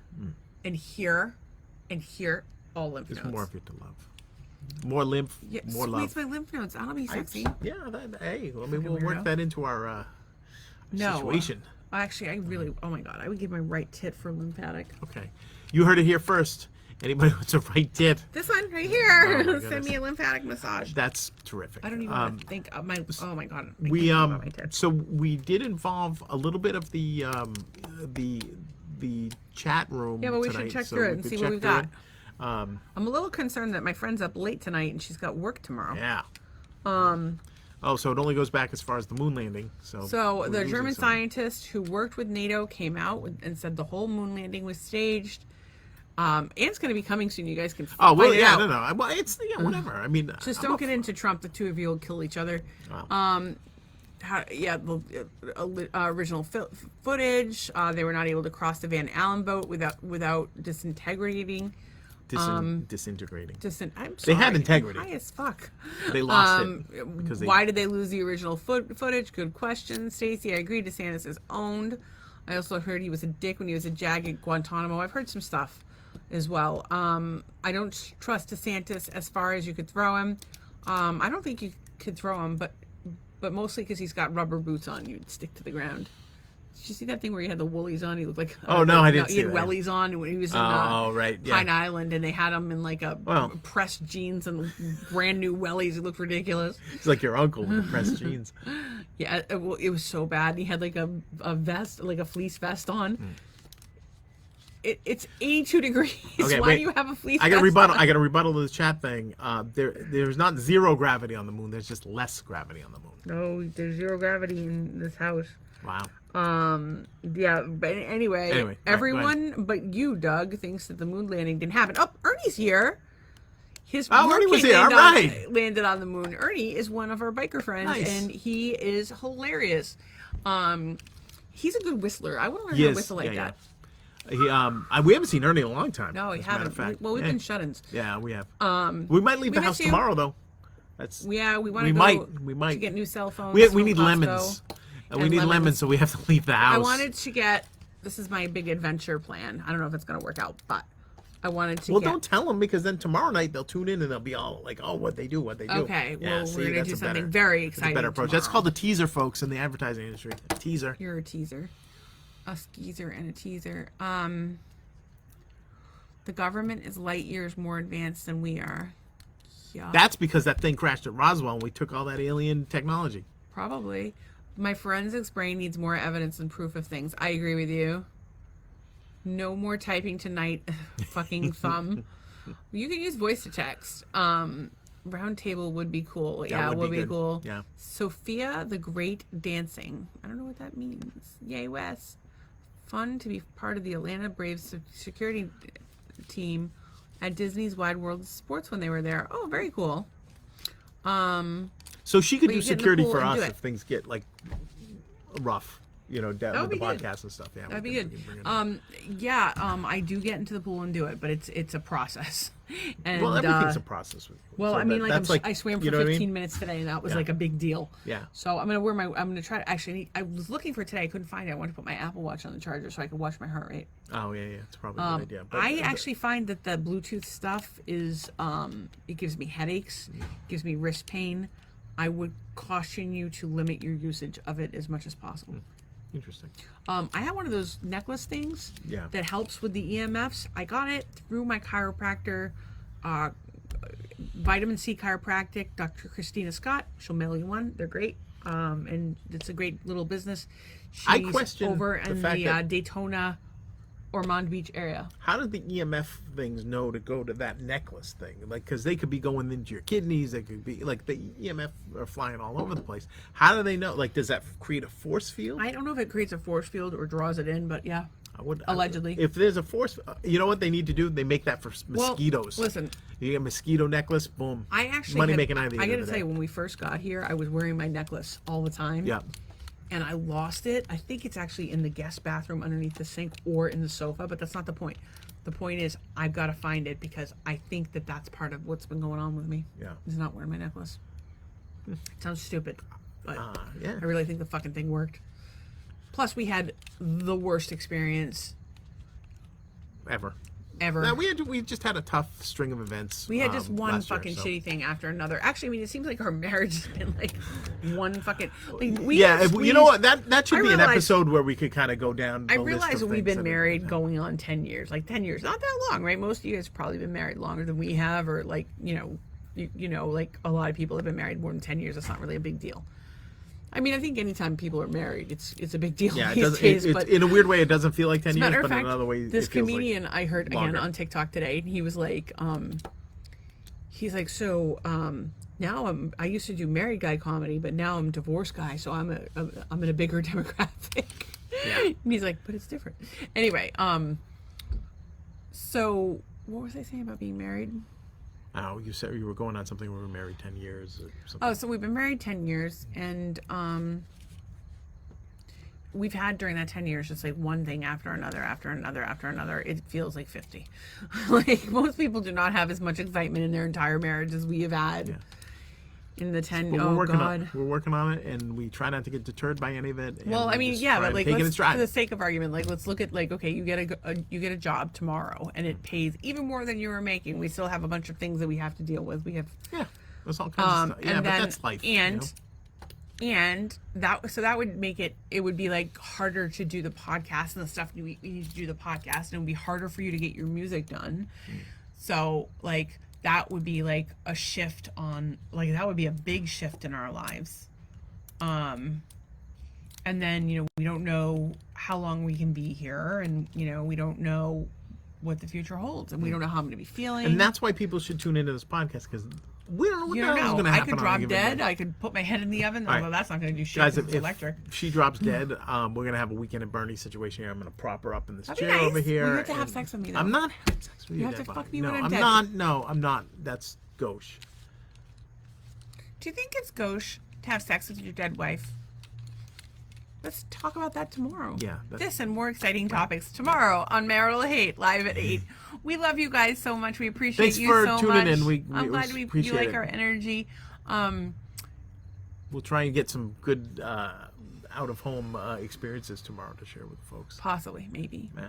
and here and here. All lymph nodes. There's more of it to love. More lymph, more love. Squeeze my lymph nodes. That'll be sexy. We'll work that into our situation. Actually, oh my God, I would give my right tit for lymphatic. Okay. You heard it here first. Anybody wants a right tit? This one right here. Oh Send me a lymphatic massage. That's terrific. I don't even want to think of my. Oh my God. So we did involve a little bit of the chat room. Yeah, but we tonight, should check through it and see what we've got. I'm a little concerned that my friend's up late tonight and she's got work tomorrow. Yeah. So it only goes back as far as the moon landing. So the German scientist who worked with NATO came out and said the whole moon landing was staged. Ant's going to be coming soon. You guys can. Oh well, yeah, no. Well, it's whatever. I mean, just don't get into Trump. The two of you will kill each other. Wow. the original footage. They were not able to cross the Van Allen boat without disintegrating. Disintegrating. I'm sorry. They had integrity. High as fuck. They lost it because why did they lose the original footage? Good question, Stacey. I agree. DeSantis is owned. I also heard he was a dick when he was a JAG at Guantanamo. I've heard some stuff as well. I don't trust DeSantis as far as you could throw him. I don't think you could throw him, but mostly because he's got rubber boots on, you'd stick to the ground. Did you see that thing where he had the woolies on? He looked like I didn't see he had that. wellies on when he was in Pine Island, and they had him in like pressed jeans and brand new wellies. It looked ridiculous. It's like your uncle with the pressed jeans. Yeah, it was so bad. He had like a vest, like a fleece vest on. It's 82 degrees. Okay, Why do you have a fleece I got vest rebuttal. on? I got to rebuttal to the chat thing. There's not zero gravity on the moon. There's just less gravity on the moon. No, there's zero gravity in this house. Wow. Yeah, but anyway everyone but you, Doug, thinks that the moon landing didn't happen. Oh, Ernie's here. Ernie was here. All right. Landed on the moon. Ernie is one of our biker friends, Nice. and he is hilarious. He's a good whistler. I want to learn how to whistle like that. We haven't seen Ernie in a long time. No, we as a matter haven't. of fact. We've been shut-ins. Yeah, we have. We might leave the house tomorrow, though. We want to go. We might to get new cell phones. We need lemons. We need lemons, so we have to leave the house. I wanted to get. This is my big adventure plan. I don't know if it's going to work out, but I wanted to. Well, don't tell them, because then tomorrow night they'll tune in and they'll be all like, "Oh, what they do." Okay, yeah, well, we're going to do something very exciting. That's a better approach. Tomorrow. That's called a teaser, folks, in the advertising industry. A teaser. You're a teaser, a skeezer, and a teaser. The government is light years more advanced than we are. Yeah. That's because that thing crashed at Roswell and we took all that alien technology. Probably. My forensics brain needs more evidence and proof of things. I agree with you. No more typing tonight, fucking thumb. You can use voice to text. Round table would be cool. Yeah, would be cool. Yeah. Sophia the Great Dancing. I don't know what that means. Yay, Wes. Fun to be part of the Atlanta Braves security team at Disney's Wide World of Sports when they were there. Oh, very cool. So she could do security for us if if things get like rough, with the podcast and stuff. Yeah, that'd be good. I do get into the pool and do it, but it's a process. And, well, everything's a process with you. Well, so I mean, I swam for 15 minutes today, and that was like a big deal. Yeah. So I'm gonna try to actually. I was looking for it today. I couldn't find it. I wanted to put my Apple Watch on the charger so I could watch my heart rate. Oh yeah, it's probably a good idea. But, I actually find that the Bluetooth stuff is it gives me headaches, gives me wrist pain. I would caution you to limit your usage of it as much as possible. Interesting. I have one of those necklace things that helps with the EMFs. I got it through my chiropractor, Vitamin C Chiropractic, Dr. Christina Scott. She'll mail you one. They're great. And it's a great little business. I question over in the Daytona, Ormond Beach area. How did the EMF things know to go to that necklace thing? Like, because they could be going into your kidneys. They could be like the EMF are flying all over the place. How do they know? Like, does that create a force field? I don't know if it creates a force field or draws it in, but yeah. Allegedly. If there's a force, you know what they need to do? They make that for mosquitoes. Well, listen. You get a mosquito necklace, boom. I actually money making idea. I got to tell you, when we first got here, I was wearing my necklace all the time. Yeah. And I lost it. I think it's actually in the guest bathroom underneath the sink or in the sofa, but that's not the point. The point is, I've got to find it because I think that that's part of what's been going on with me. Yeah. Is not wearing my necklace. It sounds stupid, but yeah. I really think the fucking thing worked. Plus, we had the worst experience ever. Now, we just had a tough string of events. We had just one fucking shitty thing after another. Actually, I mean, it seems like our marriage has been like one fucking. Like, you know what? That should be an episode where we could kind of go down. I realize that we've been married going on 10 years, like 10 years, not that long, right? Most of you guys have probably been married longer than we have, or like like a lot of people have been married more than 10 years. That's not really a big deal. I mean, I think anytime people are married, it's a big deal. Yeah, but in a weird way, it doesn't feel like 10 years, but in another way, this it feels comedian like I heard again on TikTok today, and he was like, now I used to do married guy comedy, but now I'm divorced guy, so I'm in a bigger demographic. Yeah. And he's like, but it's different. Anyway, so what was I saying about being married? Oh, you said you were going on something. We were married 10 years. Or something. Oh, so we've been married 10 years, and we've had during that 10 years just like one thing after another, after another, after another. It feels like 50. Like most people do not have as much excitement in their entire marriage as we have had in the 10. But Oh, we're God. we're working on it, and we try not to get deterred by any of it. Well, I mean, yeah, but like, let's, let's, for the sake of argument, like, let's look at like, okay, you get a job tomorrow, and it pays even more than you were making. We still have a bunch of things that we have to deal with. We have there's all kinds of stuff. Yeah, and but then, that's life. And that would make it would be like harder to do the podcast and the stuff we need to do the podcast, and it would be harder for you to get your music done. So like that would be like a shift on, like, that would be a big shift in our lives. And then, you know, we don't know how long we can be here, and, you know, we don't know what the future holds, and we don't know how I'm going to be feeling. And that's why people should tune into this podcast, because we don't know what you the don't hell is know. going to I happen. could drop dead. I could put my head in the oven. All right. Although that's not going to do shit. Guys, It's if electric. she drops dead, we're going to have a Weekend at Bernie's situation here. I'm going to prop her up in this That'd be chair nice. over here. Well, you have to have sex with me, though. I'm not having sex with you. You have dead to body. fuck me no, when I'm I'm dead. not. No, I'm not. That's gauche. Do you think it's gauche to have sex with your dead wife? Let's talk about that tomorrow. Yeah. This and more exciting topics tomorrow on Marital Hate, live at 8. We love you guys so much. We appreciate Thanks you for so tuning much. in. We I'm glad you appreciate like it. our energy. We'll try and get some good out-of-home experiences tomorrow to share with the folks. Possibly, maybe. Yeah.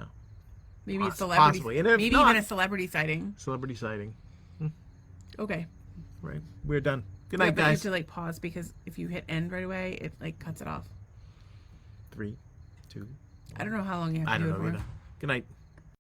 Maybe a celebrity. Possibly. And if maybe not, even a celebrity sighting. celebrity sighting. Okay. Right. We're done. Good Yeah, night, but you have guys. to like pause, because if you hit end right away, it like cuts it off. 3, 2. I don't know how long you have to I don't do it know for. either. Good night.